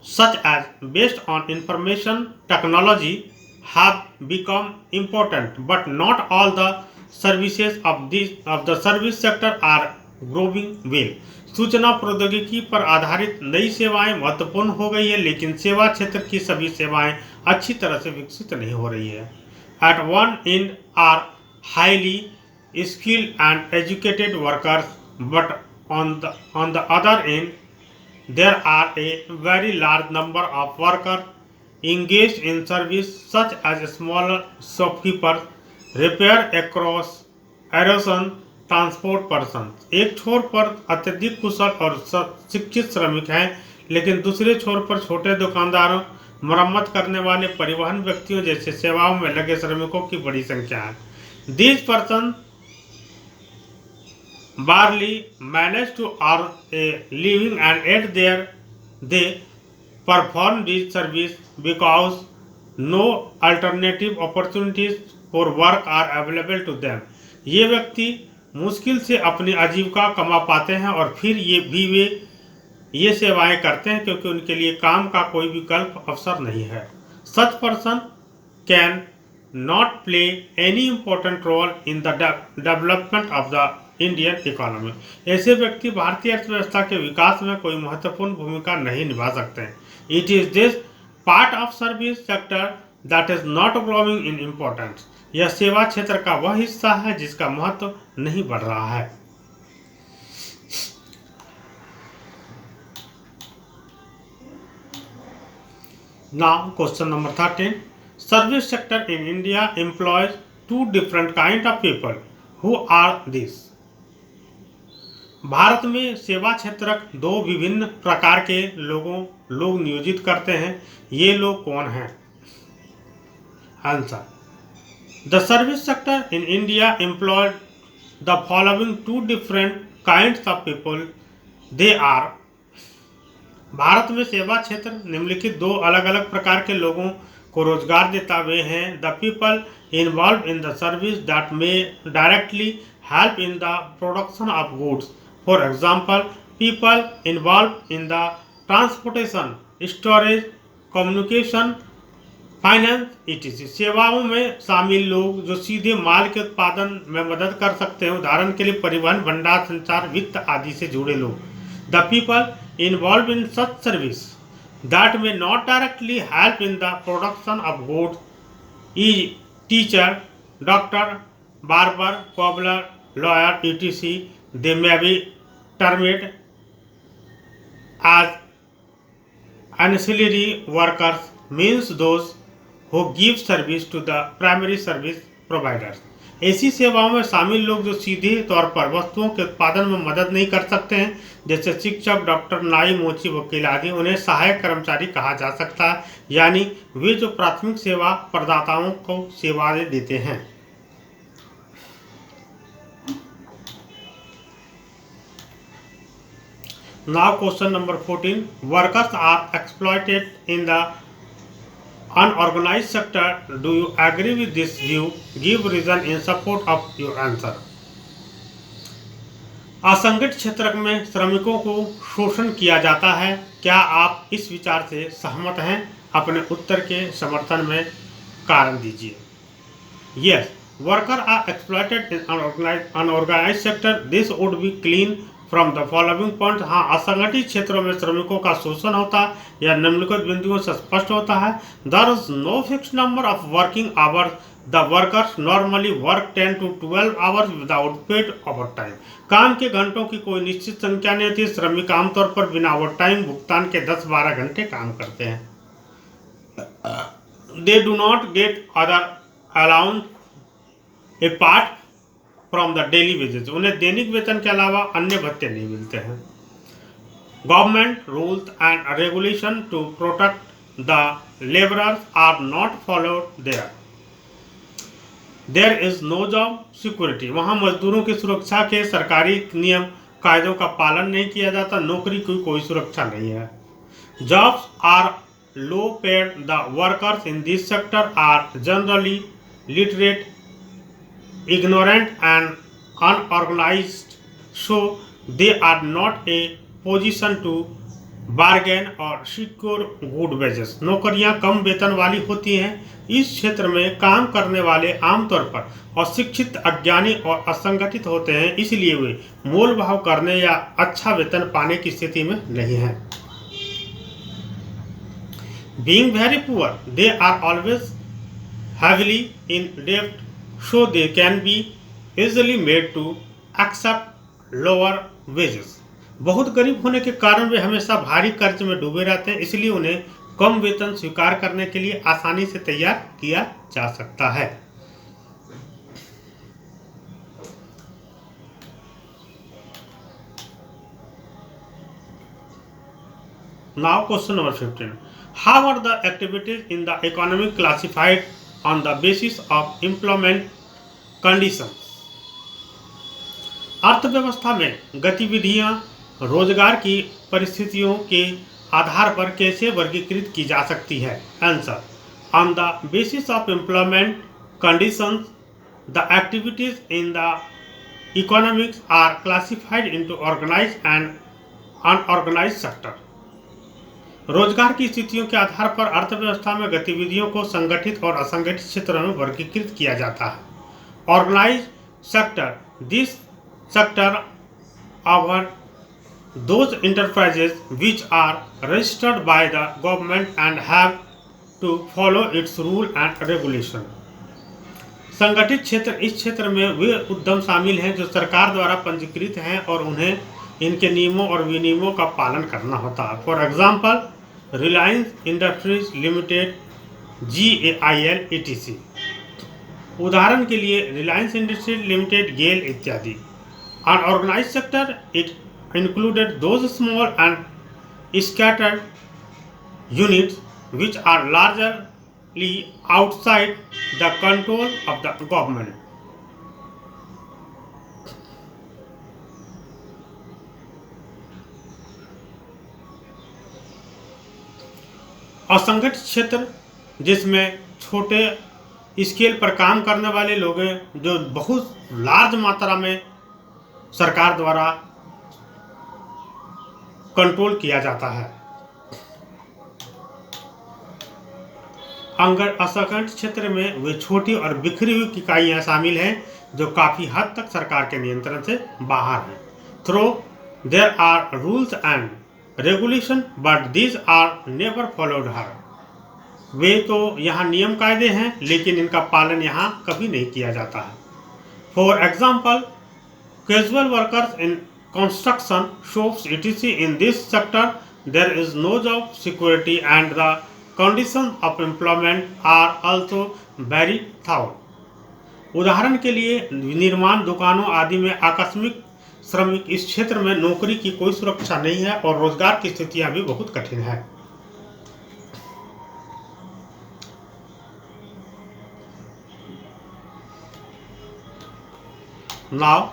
such as based on information technology have become important, but not all the services of the service sector are growing well. सूचना प्रौद्योगिकी पर आधारित नई सेवाएं महत्वपूर्ण हो गई है लेकिन सेवा क्षेत्र की सभी सेवाएं अच्छी तरह से विकसित नहीं हो रही है। At one end are highly skilled and educated workers, but on the other end there are a very large number of workers engaged in service such as smaller shopkeepers, repair across एरोसन transport person. एक छोर पर अत्यधिक कुशल और शिक्षित श्रमिक हैं लेकिन दूसरे छोर पर छोटे दुकानदारों, मरम्मत करने वाले, परिवहन व्यक्तियों जैसे सेवाओं में लगे श्रमिकों की बड़ी संख्या है। These persons barely manage to earn a living and yet they perform this service because no alternative opportunities for work are available to them. ये व्यक्ति मुश्किल से अपनी आजीविका कमा पाते हैं और फिर वे ये सेवाएं करते हैं क्योंकि उनके लिए काम का कोई विकल्प अवसर नहीं है। Such person can not play any important role in the development of the Indian economy. ऐसे व्यक्ति भारतीय अर्थव्यवस्था के विकास में कोई महत्वपूर्ण भूमिका नहीं निभा सकते हैं। It is this part of service sector that is not growing in importance. यह सेवा क्षेत्र का वह हिस्सा है जिसका महत्व नहीं बढ़ रहा है। Now question number 13. Service sector in India employs two different kind of people. Who are these? Bharat में सेवा क्षेत्र दो विभिन्न प्रकार के लोग नियोजित करते हैं। ये लोग कौन हैं? Answer: the service sector in India employed the following two different kinds of people. They are: भारत में सेवा क्षेत्र निम्नलिखित दो अलग अलग प्रकार के लोगों को रोजगार देता वे हैं। The people involve in the service that may directly help in the production of goods. For example, people involve in the transportation, storage, communication, finance etc। सेवाओं में शामिल लोग जो सीधे माल के उत्पादन में मदद कर सकते हैं, उदाहरण के लिए परिवहन, भंडार, संचार, वित्त आदि से जुड़े लोग। The people involved in such service that may not directly help in the production of goods is teacher, doctor, barber, cobbler, lawyer etc. They may be termed as ancillary workers, means those who give service to the primary service providers। ऐसी सेवाओं में शामिल लोग जो सीधे तौर पर वस्तुओं के उत्पादन में मदद नहीं कर सकते हैं, जैसे शिक्षक, डॉक्टर, नाई, मोची, वकील आदि, उन्हें सहायक कर्मचारी कहा जा सकता है, यानी वे जो प्राथमिक सेवा प्रदाताओं को सेवाएं देते हैं। Now question number 14. Workers are exploited in the unorganized sector. Do you agree with this view? Give reason in support of your answer. असंगठित क्षेत्र में श्रमिकों को शोषण किया जाता है। क्या आप इस विचार से सहमत हैं? अपने उत्तर के समर्थन में कारण दीजिए। Yes, workers are exploited in unorganized sector. This would be clean from the following point. हाँ, असंगठित क्षेत्रों में श्रमिकों का शोषण होता है, यह निम्नलिखित बिंदुओं से स्पष्ट होता है। There is no fixed number of working hours. The workers normally work 10 to 12 hours without paid overtime. काम के घंटों की कोई निश्चित संख्या नहीं होती। श्रमिक आमतौर पर बिना ओवरटाइम भुगतान के 10-12 घंटे काम करते हैं। They do not get other allowance apart from the daily wages. उन्हें दैनिक वेतन के अलावा अन्य भत्ते नहीं मिलते हैं। Government rules and regulation to protect the labourers are not followed there. There is no job security. वहाँ मजदूरों की सुरक्षा के सरकारी नियम कायदों का पालन नहीं किया जाता। नौकरी की कोई सुरक्षा नहीं है। Jobs are low paid. The workers in this sector are generally literate, ignorant and unorganized, so they are not a position to bargain or secure good wages। नौकरियां कम वेतन वाली होती हैं। इस क्षेत्र में काम करने वाले आमतौर पर अशिक्षित, अज्ञानी और असंगठित होते हैं, इसलिए वे मोल भाव करने या अच्छा वेतन पाने की स्थिति में नहीं हैं। Being very poor, they are always heavily in debt, so they can be easily made to accept lower wages। बहुत गरीब होने के कारण वे हमेशा भारी कर्ज में डूबे रहते हैं, इसलिए उन्हें कम वेतन स्वीकार करने के लिए आसानी से तैयार किया जा सकता है। Now question number 15. How are the activities in the economy classified on the basis of employment conditions? अर्थव्यवस्था में गतिविधियां रोजगार की परिस्थितियों के आधार पर कैसे वर्गीकृत की जा सकती है? Answer: on the basis of employment conditions the activities in the economics are classified into organised and unorganised sector. रोजगार की स्थितियों के आधार पर अर्थव्यवस्था में गतिविधियों को संगठित और असंगठित क्षेत्रों में वर्गीकृत किया जाता है। Organised sector, this sector our those enterprises which are registered by the government and have to follow its rule and regulation। संगठित क्षेत्र, इस क्षेत्र में वे उद्यम शामिल हैं जो सरकार द्वारा पंजीकृत हैं और उन्हें इनके नियमों और विनियमों का पालन करना होता है। For example, Reliance industries limited, GAIL etc। उदाहरण के लिए रिलायंस इंडस्ट्रीज लिमिटेड, गेल इत्यादि। Unorganised sector, it included those small and scattered units which are largely outside the control of the government। असंगठित क्षेत्र, जिसमें छोटे स्केल पर काम करने वाले लोग हैं, जो बहुत लार्ज मात्रा में सरकार द्वारा कंट्रोल किया जाता है। असंगठित क्षेत्र में वे छोटी और बिखरी हुई इकाइयां शामिल हैं जो काफी हद तक सरकार के नियंत्रण से बाहर हैं। Through there are rules and regulation but these are never followed here. वे तो यहाँ नियम कायदे हैं लेकिन इनका पालन यहाँ कभी नहीं किया जाता है। For example, casual workers in construction, shops etc। in this sector there is no job security and the conditions of employment are also very tough। उदाहरण के लिए निर्माण दुकानों आदि में आकस्मिक श्रमिक, इस क्षेत्र में नौकरी की कोई सुरक्षा नहीं है और रोजगार की स्थितियां भी बहुत कठिन है। Now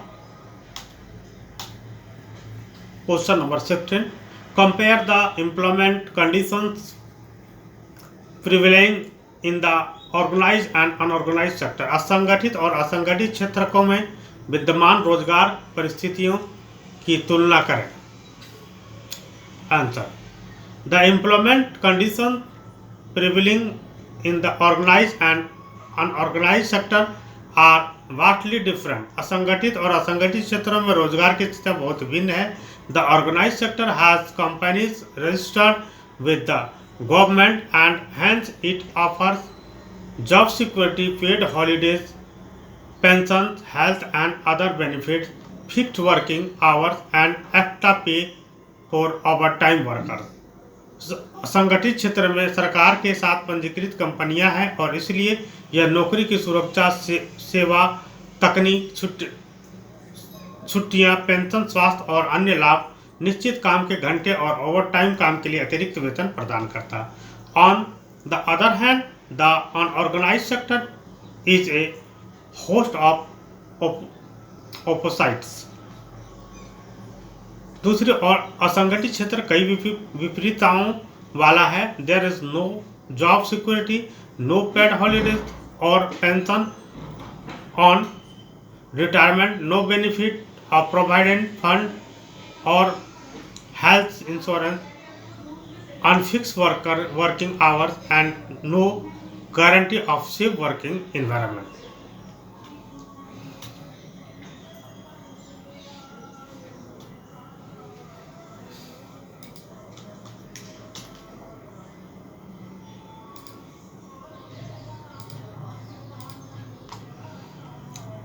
Question number 16. Compare the employment conditions prevailing in the organized and unorganized sector। असंगठित और असंगठित क्षेत्रों में विद्यमान रोजगार परिस्थितियों की तुलना करें। Answer. The employment conditions prevailing in the organized and unorganized sector are vastly different। असंगठित और असंगठित क्षेत्रों में रोजगार की स्थितियां बहुत भिन्न है। The organized sector has companies registered with the government and hence it offers job security, paid holidays, pensions, health and other benefits, fixed working hours and extra pay for overtime workers। संगठित क्षेत्र में सरकार के साथ पंजीकृत कंपनियां हैं और इसलिए यह नौकरी की सुरक्षा, सेवा, तकनीक, छुट्टियां, पेंशन, स्वास्थ्य और अन्य लाभ, निश्चित काम के घंटे और ओवरटाइम काम के लिए अतिरिक्त वेतन प्रदान करता है। On the other hand, the unorganised sector is a host of opposites. दूसरी ओर असंगठित क्षेत्र कई विपरीतताओं वाला है। There is no job security, no paid holidays और pension on retirement, no benefit of provident fund और health insurance, unfixed working hours and no guarantee of safe working environment.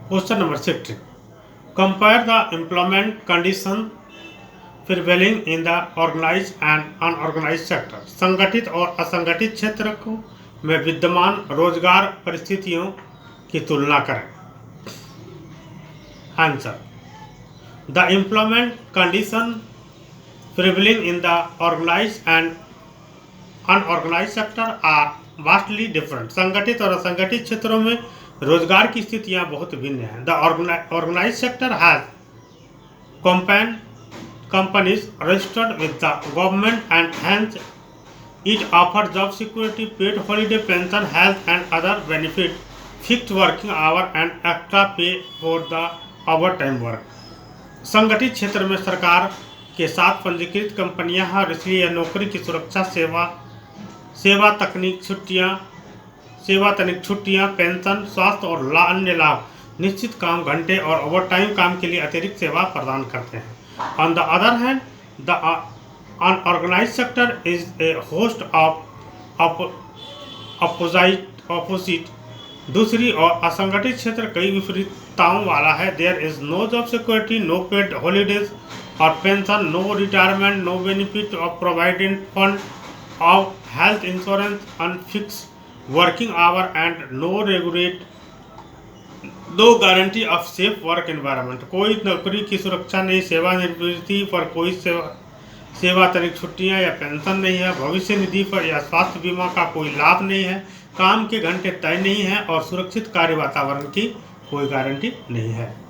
Question number 16. Compare the employment conditions prevailing in the organized and unorganized sector। संगठित और असंगठित क्षेत्र में विद्यमान रोजगार परिस्थितियों की तुलना करें। Answer. The employment conditions prevailing in the organized and unorganized sector are vastly different। संगठित और असंगठित क्षेत्रों में रोजगार की स्थितियां बहुत भिन्न हैं। The organised sector has companies registered with the government and hence it offers job security, paid holiday, pension, health and other benefits, fixed working hour and extra pay for the overtime work। संगठित क्षेत्र में सरकार के साथ पंजीकृत कंपनियां हैं और इसलिए यह नौकरी की सुरक्षा, सेवा तकनीक छुट्टियां, पेंशन, स्वास्थ्य और अन्य लाभ, निश्चित काम घंटे और ओवरटाइम काम के लिए अतिरिक्त सेवा प्रदान करते हैं। On the other hand, the unorganised sector is a host of opposite. दूसरी ओर असंगठित क्षेत्र कई विपरीतताओं वाला है। There is no job security, no paid holidays और pension, no retirement, no benefit of provident fund of health insurance, unfixed working hour and no guarantee of safe work environment. कोई नौकरी की सुरक्षा नहीं, सेवानिवृत्ति पर कोई सेवा तनिक छुट्टियां या पेंशन नहीं है, भविष्य निधि पर या स्वास्थ्य बीमा का कोई लाभ नहीं है, काम के घंटे तय नहीं है और सुरक्षित कार्य वातावरण की कोई गारंटी नहीं है।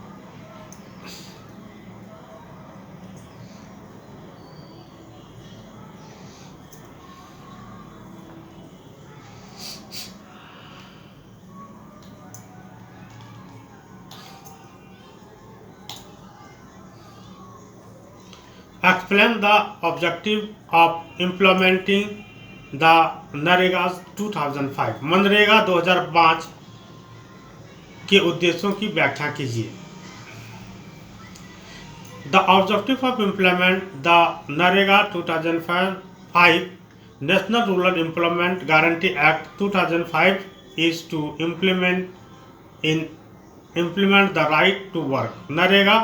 Explain the objective of implementing the NREGA 2005। MNREGA 2005 के उद्देश्यों की व्याख्या कीजिए। The objective of implement the NREGA 2005 National Rural Employment Guarantee Act 2005 is to implement the right to work। NREGA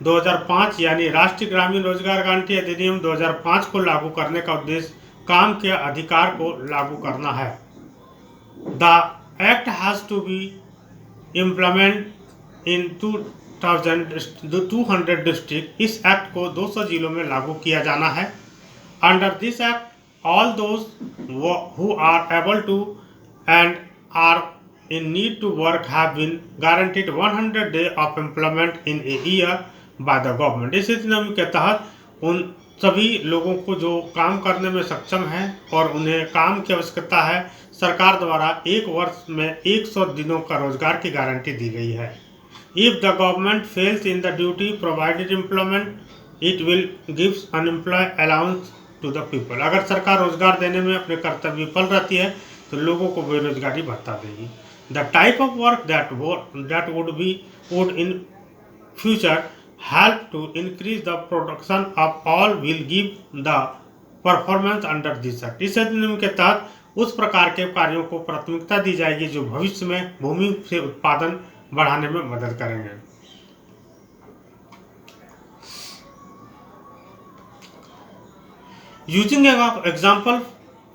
2005 यानी राष्ट्रीय ग्रामीण रोजगार गारंटी अधिनियम 2005 को लागू करने का उद्देश्य काम के अधिकार को लागू करना है। The act has to be implement in 200 district. इस एक्ट को 200 जिलों में लागू किया जाना है। Under this act all those who are able to and are in need to work have been guaranteed 100 days of employment in a year by the government। इस अधिनियम के तहत उन सभी लोगों को जो काम करने में सक्षम हैं और उन्हें काम की आवश्यकता है, सरकार द्वारा एक वर्ष में 100 दिनों का रोजगार की गारंटी दी गई है। If the government fails in the duty provided employment, it will gives unemployment allowance to the people। अगर सरकार रोजगार देने में अपने कर्तव्य विफल रहती है तो लोगों को बेरोजगारी भत्ता देगी। The type of work that would in future help to increase the production of all will give the performance under this act। इस अधिनियम के तहत उस प्रकार के कार्यों को प्राथमिकता दी जाएगी जो भविष्य में भूमि से उत्पादन बढ़ाने में मदद करेंगे। Using an example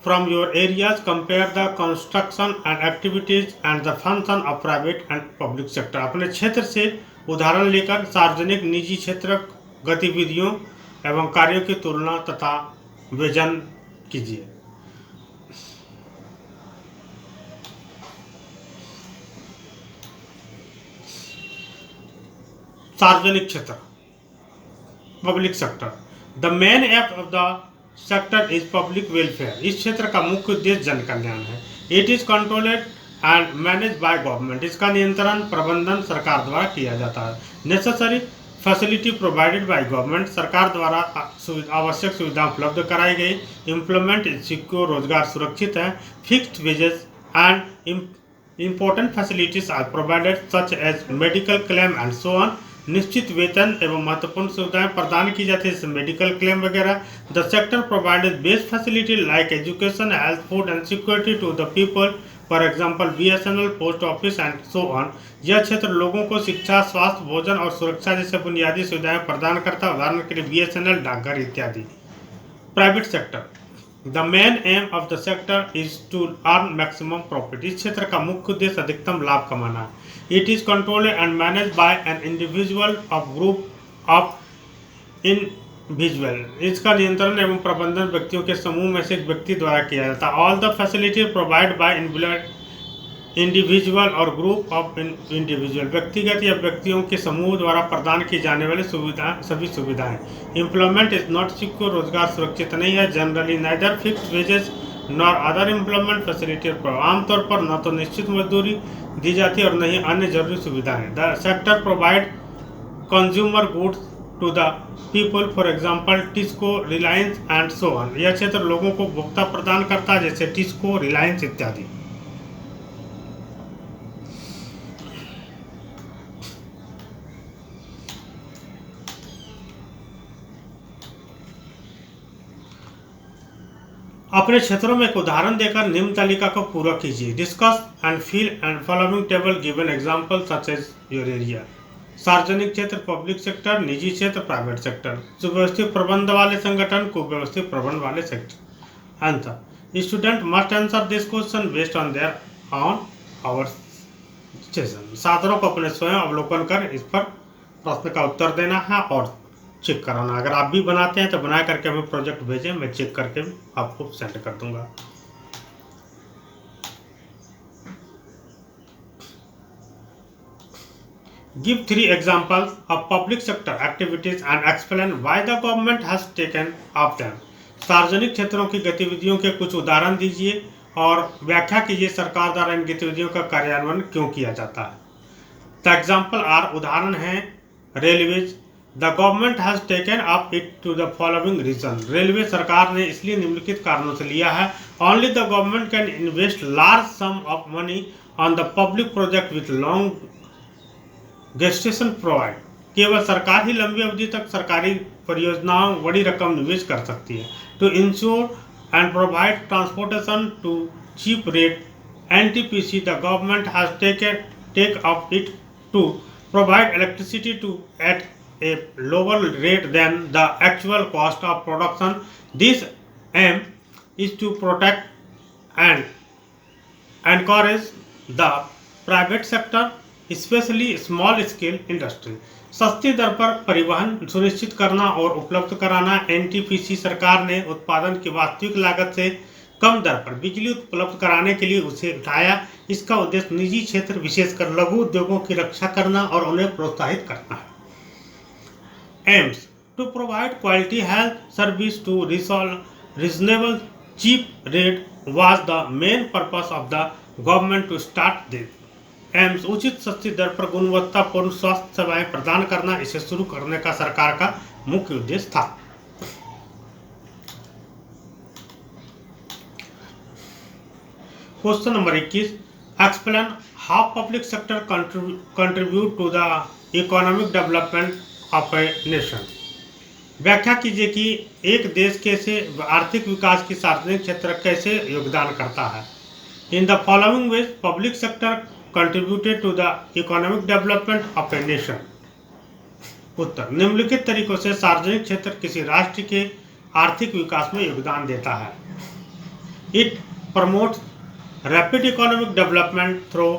from your areas, compare the construction and activities and the function of private and public sector। अपने क्षेत्र से उदाहरण लेकर सार्वजनिक निजी क्षेत्र गतिविधियों एवं कार्यों की तुलना तथा विभाजन कीजिए। सार्वजनिक क्षेत्र, public sector. The main aim of the sector is public welfare. इस क्षेत्र का मुख्य उद्देश्य जन कल्याण है। It is controlled and manage by government. इसका नियंत्रण प्रबंधन सरकार द्वारा किया जाता है। Necessary facility provided by government. सरकार द्वारा आवश्यक सुविधा उपलब्ध कराई गई। Employment is secure. रोजगार सुरक्षित है। Fixed wages and important facilities are provided such as medical claim and so on. निश्चित वेतन एवं महत्वपूर्ण सुविधाएं प्रदान की जाती है, जैसे मेडिकल क्लेम वगैरह। The sector provided best facility like education, health, food and security to the people, for example BSNL, post office and so on. यह क्षेत्र लोगों को शिक्षा, स्वास्थ्य, भोजन और सुरक्षा जैसे बुनियादी सुविधाएं प्रदान करता है, उदाहरण के लिए BSNL, डाकघर इत्यादि। Private sector. The main aim of the sector is to earn maximum profit. इस क्षेत्र का मुख्य उद्देश्य अधिकतम लाभ कमाना है। It is controlled and manage by an individual of group of individual. इसका नियंत्रण एवं प्रबंधन व्यक्तियों के समूह में से एक व्यक्ति द्वारा किया जाता है। All the facility provide by individual और ग्रुप ऑफ इंडिविजुअल। व्यक्तिगत या व्यक्तियों के समूह द्वारा प्रदान की जाने वाली सभी सुविधाएं। Employment is not secure. रोजगार सुरक्षित नहीं है। Generally neither fixed wages nor other employment facility. आमतौर पर न तो निश्चित मजदूरी दी जाती है और न ही अन्य जरूरी सुविधाएं। The sector provide consumer goods to the people, for example TISCO, Reliance and so on. यह क्षेत्र लोगों को उपभोक्ता प्रदान करता है, जैसे टिस्को, रिलायंस इत्यादि। अपने क्षेत्रों में एक उदाहरण देकर निम्न तालिका को पूरा कीजिए। Discuss and fill and following table given example such as your area. सार्वजनिक क्षेत्र, पब्लिक सेक्टर, निजी क्षेत्र, प्राइवेट सेक्टर। सुव्यवस्थित प्रबंध वाले संगठन, कुव्यवस्थित प्रबंध वाले sector. Answer, student must answer this question based on their on our session. छात्रों को अपने स्वयं अवलोकन कर इस पर प्रश्न का उत्तर देना है और चेक कराना। अगर आप भी बनाते हैं तो बना करके हमें प्रोजेक्ट भेजें, मैं चेक करके आपको सेंड कर दूंगा। Give 3 examples of public sector activities and explain why the government has taken of them. सार्वजनिक क्षेत्रों की गतिविधियों के कुछ उदाहरण दीजिए और व्याख्या कीजिए सरकार द्वारा इन गतिविधियों का कार्यान्वयन क्यों किया जाता है। द एग्जाम्पल आर, उदाहरण है railways. The government has taken up it to the following reason. Railway सरकार ने इसलिए निम्नलिखित कारणों से लिया है। Only the government can invest large sum of money on the public project with long gestation provide. केवल सरकार ही लंबी अवधि तक सरकारी परियोजनाओं बड़ी रकम निवेश कर सकती है। To ensure and provide transportation to cheap rate, NTPC, the government has take up it to provide electricity to at a lower rate than the actual cost of production. This aim is to protect and encourage the private sector, especially small scale industry. सस्ती दर पर परिवहन सुनिश्चित करना और उपलब्ध कराना। NTPC सरकार ने उत्पादन की वास्तविक लागत से कम दर पर बिजली उपलब्ध कराने के लिए उसे उठाया। इसका उद्देश्य निजी क्षेत्र, विशेषकर लघु उद्योगों की रक्षा करना और उन्हें प्रोत्साहित करना है। AIIMS, to provide quality health service to reasonable cheap rate was the main purpose of the government to start this. AIIMS, उचित सस्ती दर पर गुणवत्तापूर्ण स्वास्थ्य सेवाएं प्रदान करना, इसे शुरू करने का सरकार का मुख्य उद्देश्य था। Question number 21, explain how public sector contribute to the economic development of a nation. व्याख्या कीजिए कि एक देश कैसे आर्थिक विकास की सार्वजनिक क्षेत्र कैसे योगदान करता है। In the following ways public sector contributed to the economic development of a nation. उत्तर, निम्नलिखित तरीकों से सार्वजनिक क्षेत्र किसी राष्ट्र के आर्थिक विकास में योगदान देता है। It promotes rapid economic development through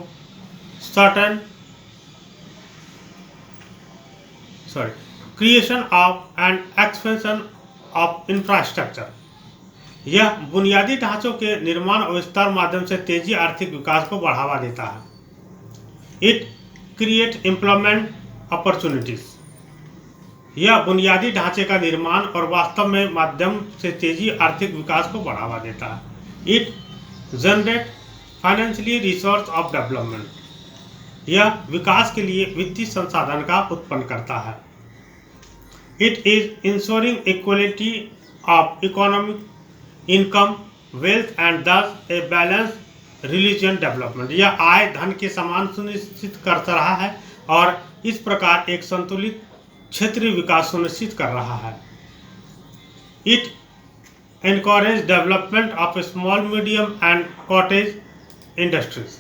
creation of and expansion of infrastructure। यह बुनियादी ढांचों के निर्माण और विस्तार माध्यम से तेजी आर्थिक विकास को बढ़ावा देता है। It create employment opportunities. यह बुनियादी ढांचे का निर्माण और वास्तव में माध्यम से तेजी आर्थिक विकास को बढ़ावा देता है। It generate financially resource of development. यह विकास के लिए वित्तीय संसाधन का उत्पन्न करता है। It is ensuring equality of economic income, wealth and दस ए बैलेंस रिलीजन डेवलपमेंट। यह आय धन के समान सुनिश्चित कर रहा है और इस प्रकार एक संतुलित क्षेत्रीय विकास सुनिश्चित कर रहा है। It encourage development of small, medium and cottage industries।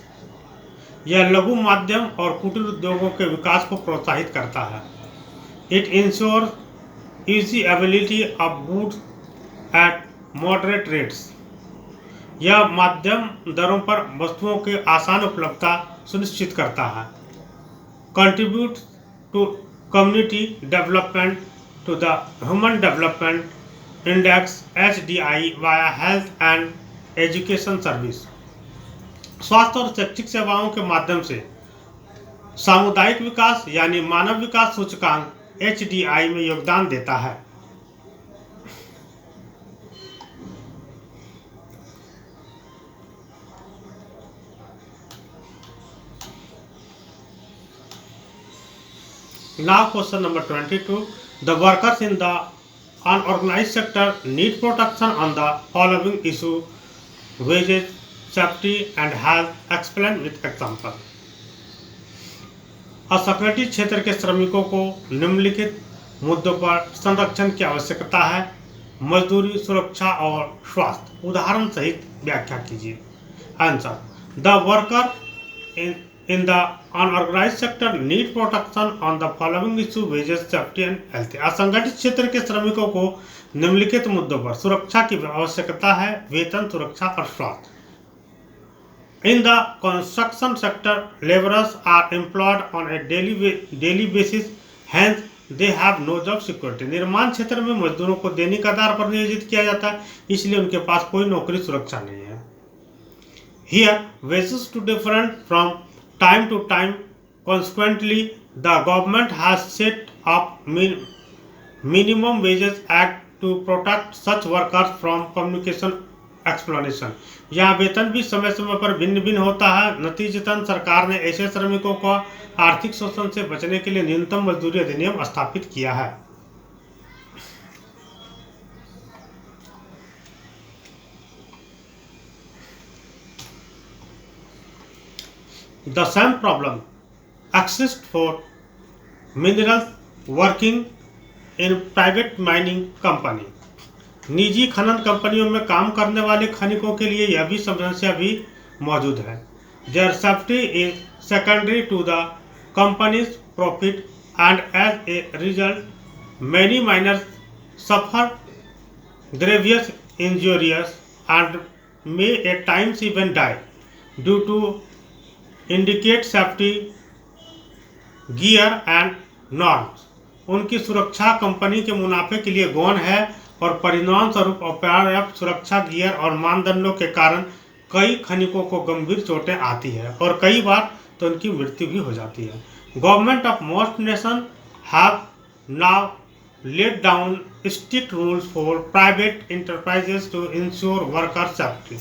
यह लघु, माध्यम और कुटीर उद्योगों के विकास को प्रोत्साहित करता है। It ensures easy availability of goods at moderate rates। यह मध्यम दरों पर वस्तुओं के आसान उपलब्धता सुनिश्चित करता है। Contributes to community development to the Human Development Index HDI via health and education service। स्वास्थ्य और शैक्षिक सेवाओं के माध्यम से सामुदायिक विकास यानी मानव विकास सूचकांक HDI में योगदान देता है। Now question number 22, The workers in the unorganized sector need protection on the following issue: wages, safety and health. Explain with example. असंगठित क्षेत्र के श्रमिकों को निम्नलिखित मुद्दों पर संरक्षण की आवश्यकता है: मजदूरी, सुरक्षा और स्वास्थ्य। उदाहरण सहित व्याख्या कीजिए। Answer: the worker in the unorganized sector need protection on the following issue: wages, safety and health. असंगठित क्षेत्र के श्रमिकों को निम्नलिखित मुद्दों पर सुरक्षा की आवश्यकता है: वेतन, सुरक्षा और स्वास्थ्य। In the construction sector, laborers are employed on a daily basis, hence they have no job security. निर्माण क्षेत्र में मजदूरों को दैनिक आधार पर नियोजित किया जाता है, इसलिए उनके पास कोई नौकरी सुरक्षा नहीं है। Here, wages to different from time to time. Consequently, the government has set up minimum wages act to protect such workers from communication exploitation. यहाँ वेतन भी समय समय पर भिन्न भिन्न होता है। नतीजतन सरकार ने ऐसे श्रमिकों को आर्थिक शोषण से बचने के लिए न्यूनतम मजदूरी अधिनियम स्थापित किया है। The same problem exists for minerals working in private mining company. निजी खनन कंपनियों में काम करने वाले खनिकों के लिए यह भी समस्या भी मौजूद है। Their safety is secondary to the company's profit, and as a result, many miners suffer grievous injuries and may at times even die due to indicate safety gear and norms. उनकी सुरक्षा कंपनी के मुनाफे के लिए गौण है और परिणाम स्वरूप अपर्याप्त सुरक्षा गियर और मानदंडों के कारण कई खनिकों को गंभीर चोटें आती है और कई बार तो उनकी मृत्यु भी हो जाती है। Government of most nation have now laid down strict rules for private enterprises to ensure worker safety.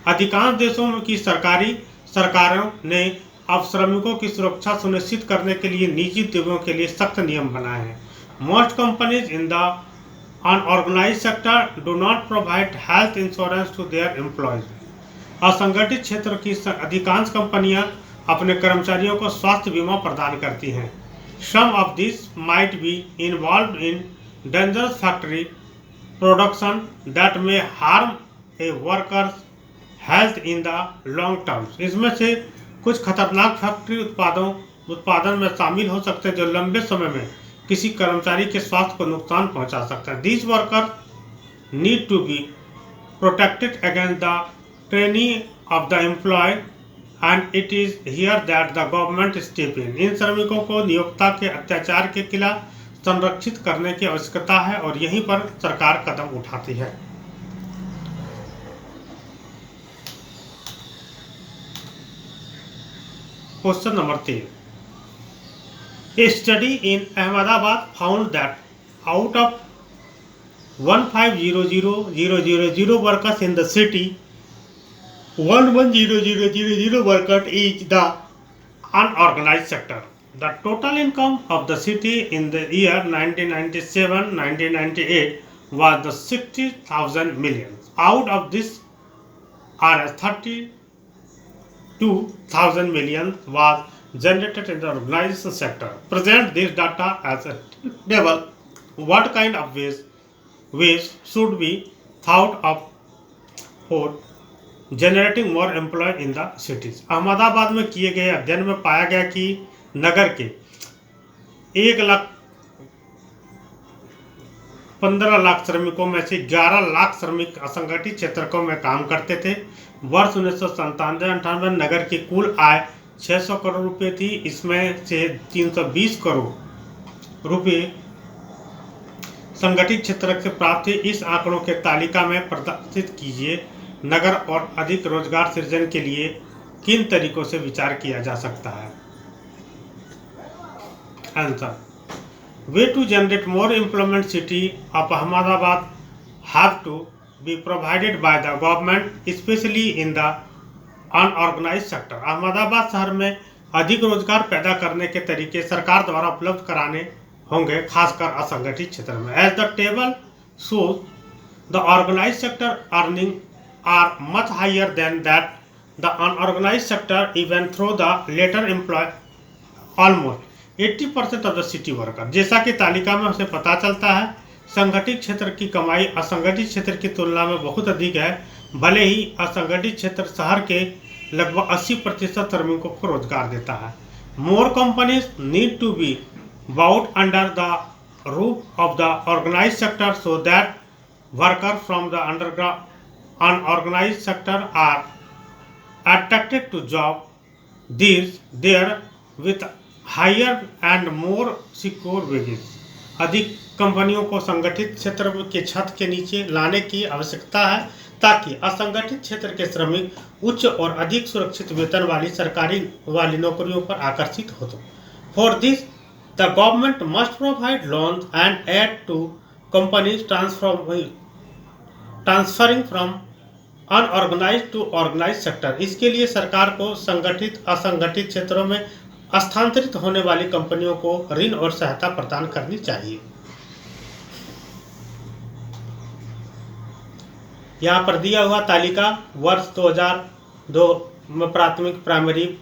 अधिकांश देशों की सरकारों ने अब श्रमिकों की सुरक्षा सुनिश्चित करने के लिए निजी उद्योगों के लिए सख्त नियम बनाए हैं। Most companies in the unorganised sector do not provide health insurance to their employees. असंगठित क्षेत्र की अधिकांश कंपनियां अपने कर्मचारियों को स्वास्थ्य बीमा प्रदान करती हैं. Some of these might be involved in dangerous factory production that may harm a worker's health in the long term. इसमें से कुछ खतरनाक फैक्ट्री उत्पादन में शामिल हो सकते हैं जो लंबे समय में किसी कर्मचारी के स्वास्थ्य को नुकसान पहुंचा सकता है. These workers need to be protected against the tyranny of the employer, and it is here that the government step in. इन श्रमिकों को नियोक्ता के अत्याचार के खिलाफ संरक्षित करने की आवश्यकता है और यहीं पर सरकार कदम उठाती है. Question number 3. A study in Ahmedabad found that out of 150,000 workers in the city, 110,000 workers is the unorganized sector. The total income of the city in the year 1997-1998 was the 60,000 million. Out of this, 32,000 million was generated in the organized sector. Present this data as a table. What kind of ways should be thought of for generating more employ in the cities. Ahmedabad में किए गए अध्ययन में पाया गया कि नगर के 1,15,00,000 श्रमिकों में से 11 लाख श्रमिक असंगठित क्षेत्रों में काम करते थे. वर्ष 1997-98 नगर की कुल आय 600 करोड़ रुपए थी. इसमें से 320 करोड़ रुपए संगठित क्षेत्र से प्राप्त थे. इस आंकड़ों के तालिका में प्रदर्शित कीजिए. नगर और अधिक रोजगार सृजन के लिए किन तरीकों से विचार किया जा सकता है. Answer. Ways to generate more employment city of Ahmedabad have to be provided by the government specially in the unorganised sector. Ahmedabad शहर में अधिक रोजगार पैदा करने के तरीके सरकार द्वारा उपलब्ध कराने होंगे, खासकर असंगठित क्षेत्र में। As the table shows the organised sector earning are much higher than that the unorganised sector, even through the latter employ almost 80% of the city worker. जैसा कि तालिका में उसे पता चलता है, संगठित क्षेत्र की कमाई असंगठित क्षेत्र की तुलना में बहुत अधिक है, भले ही असंगठित क्षेत्र शहर के लगभग 80% श्रमिकों को रोजगार देता है। More companies need to be brought under the roof of the organized sector so that workers from the unorganized sector are attracted to job there with higher and more secure wages। अधिक कंपनियों को संगठित क्षेत्र के छत के नीचे लाने की आवश्यकता है ताकि असंगठित क्षेत्र के श्रमिक उच्च और अधिक सुरक्षित वेतन वाली सरकारी वाली नौकरियों पर आकर्षित हो। For this the government must provide loans and aid to companies transferring from unorganized to organized sector। इसके लिए सरकार को संगठित असंगठित क्षेत्रों में स्थानांतरित होने वाली कंपनियों को ऋण और सहायता प्रदान करनी चाहिए। यहाँ पर दिया हुआ तालिका वर्ष 2002 में प्राथमिक प्राइमरी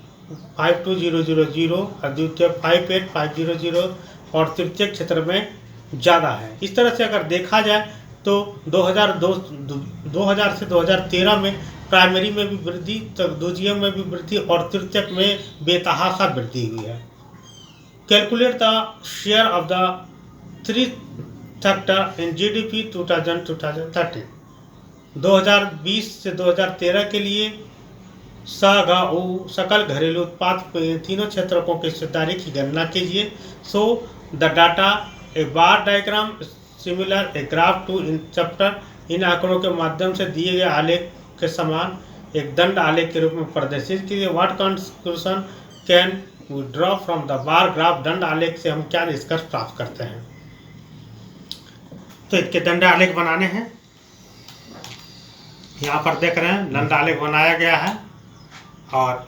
52000 और द्वितीय 58500 और तृतीय क्षेत्र में ज़्यादा है। इस तरह से अगर देखा जाए तो 2000 से 2013 में प्राइमरी में भी वृद्धि, द्वितीय में भी वृद्धि और तृतीय में बेतहाशा वृद्धि हुई है। Calculate the share of the three sector in GDP 2013। 2020 से 2013 के लिए सकल घरेलू उत्पाद तीनों क्षेत्रों की हिस्सेदारी की गणना कीजिए। So the data a bar diagram similar a graph to in chapter. इन आंकड़ों के माध्यम से दिए गए आलेख के समान एक दंड आलेख के रूप में प्रदर्शित कीजिए। What conclusion can we draw from the bar graph. दंड आलेख से हम क्या निष्कर्ष प्राप्त करते हैं? तो इसके दंड आलेख बनाने हैं। यहाँ पर देख रहे हैं दंड आलेख बनाया गया है और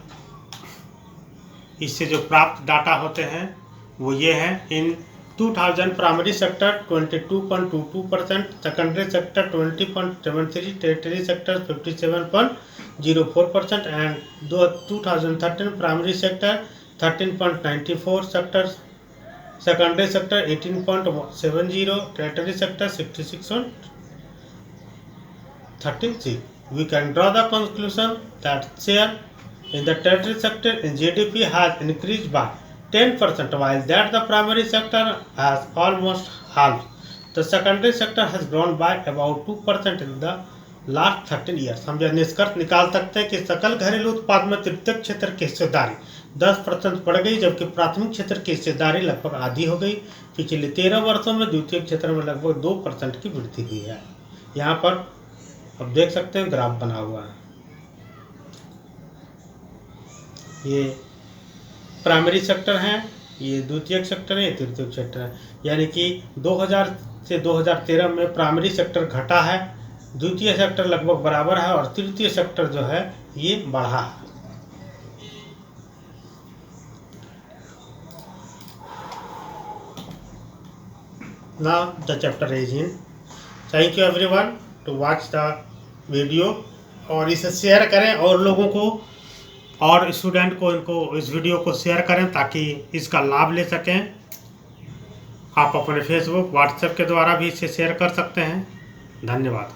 इससे जो प्राप्त डाटा होते हैं वो ये हैं। इन 2000 primary sector 22.22%, secondary sector 20.73%, territory sector 57.04% and 2013 primary sector 13.94%, sector secondary sector 18.70%, territory sector 66.36। We can draw the conclusion that share in the tertiary sector in GDP has increased by 10%, while that the primary sector has almost halved. The secondary sector has grown by about 2% in the last 13 years। हम यह निष्कर्ष निकाल सकते हैं कि सकल घरेलू उत्पाद में तृतीय क्षेत्र की हिस्सेदारी 10% बढ़ गई, जबकि प्राथमिक क्षेत्र की हिस्सेदारी लगभग आधी हो गई। पिछले 13 वर्षों में द्वितीय क्षेत्र में लगभग 2% की वृद्धि हुई है। यहाँ पर अब देख सकते हैं ग्राफ बना हुआ है। ये प्राइमरी सेक्टर है, ये द्वितीय सेक्टर है, ये तृतीय सेक्टर है। यानी कि 2000 से 2013 में प्राइमरी सेक्टर घटा है, द्वितीय सेक्टर लगभग बराबर है और तृतीय सेक्टर जो है ये बढ़ा है। Now the chapter is in। Thank you everyone to watch the video और इसे शेयर करें और लोगों को और स्टूडेंट को इनको इस वीडियो को शेयर करें ताकि इसका लाभ ले सकें। आप अपने फेसबुक व्हाट्सएप के द्वारा भी इसे शेयर कर सकते हैं। धन्यवाद।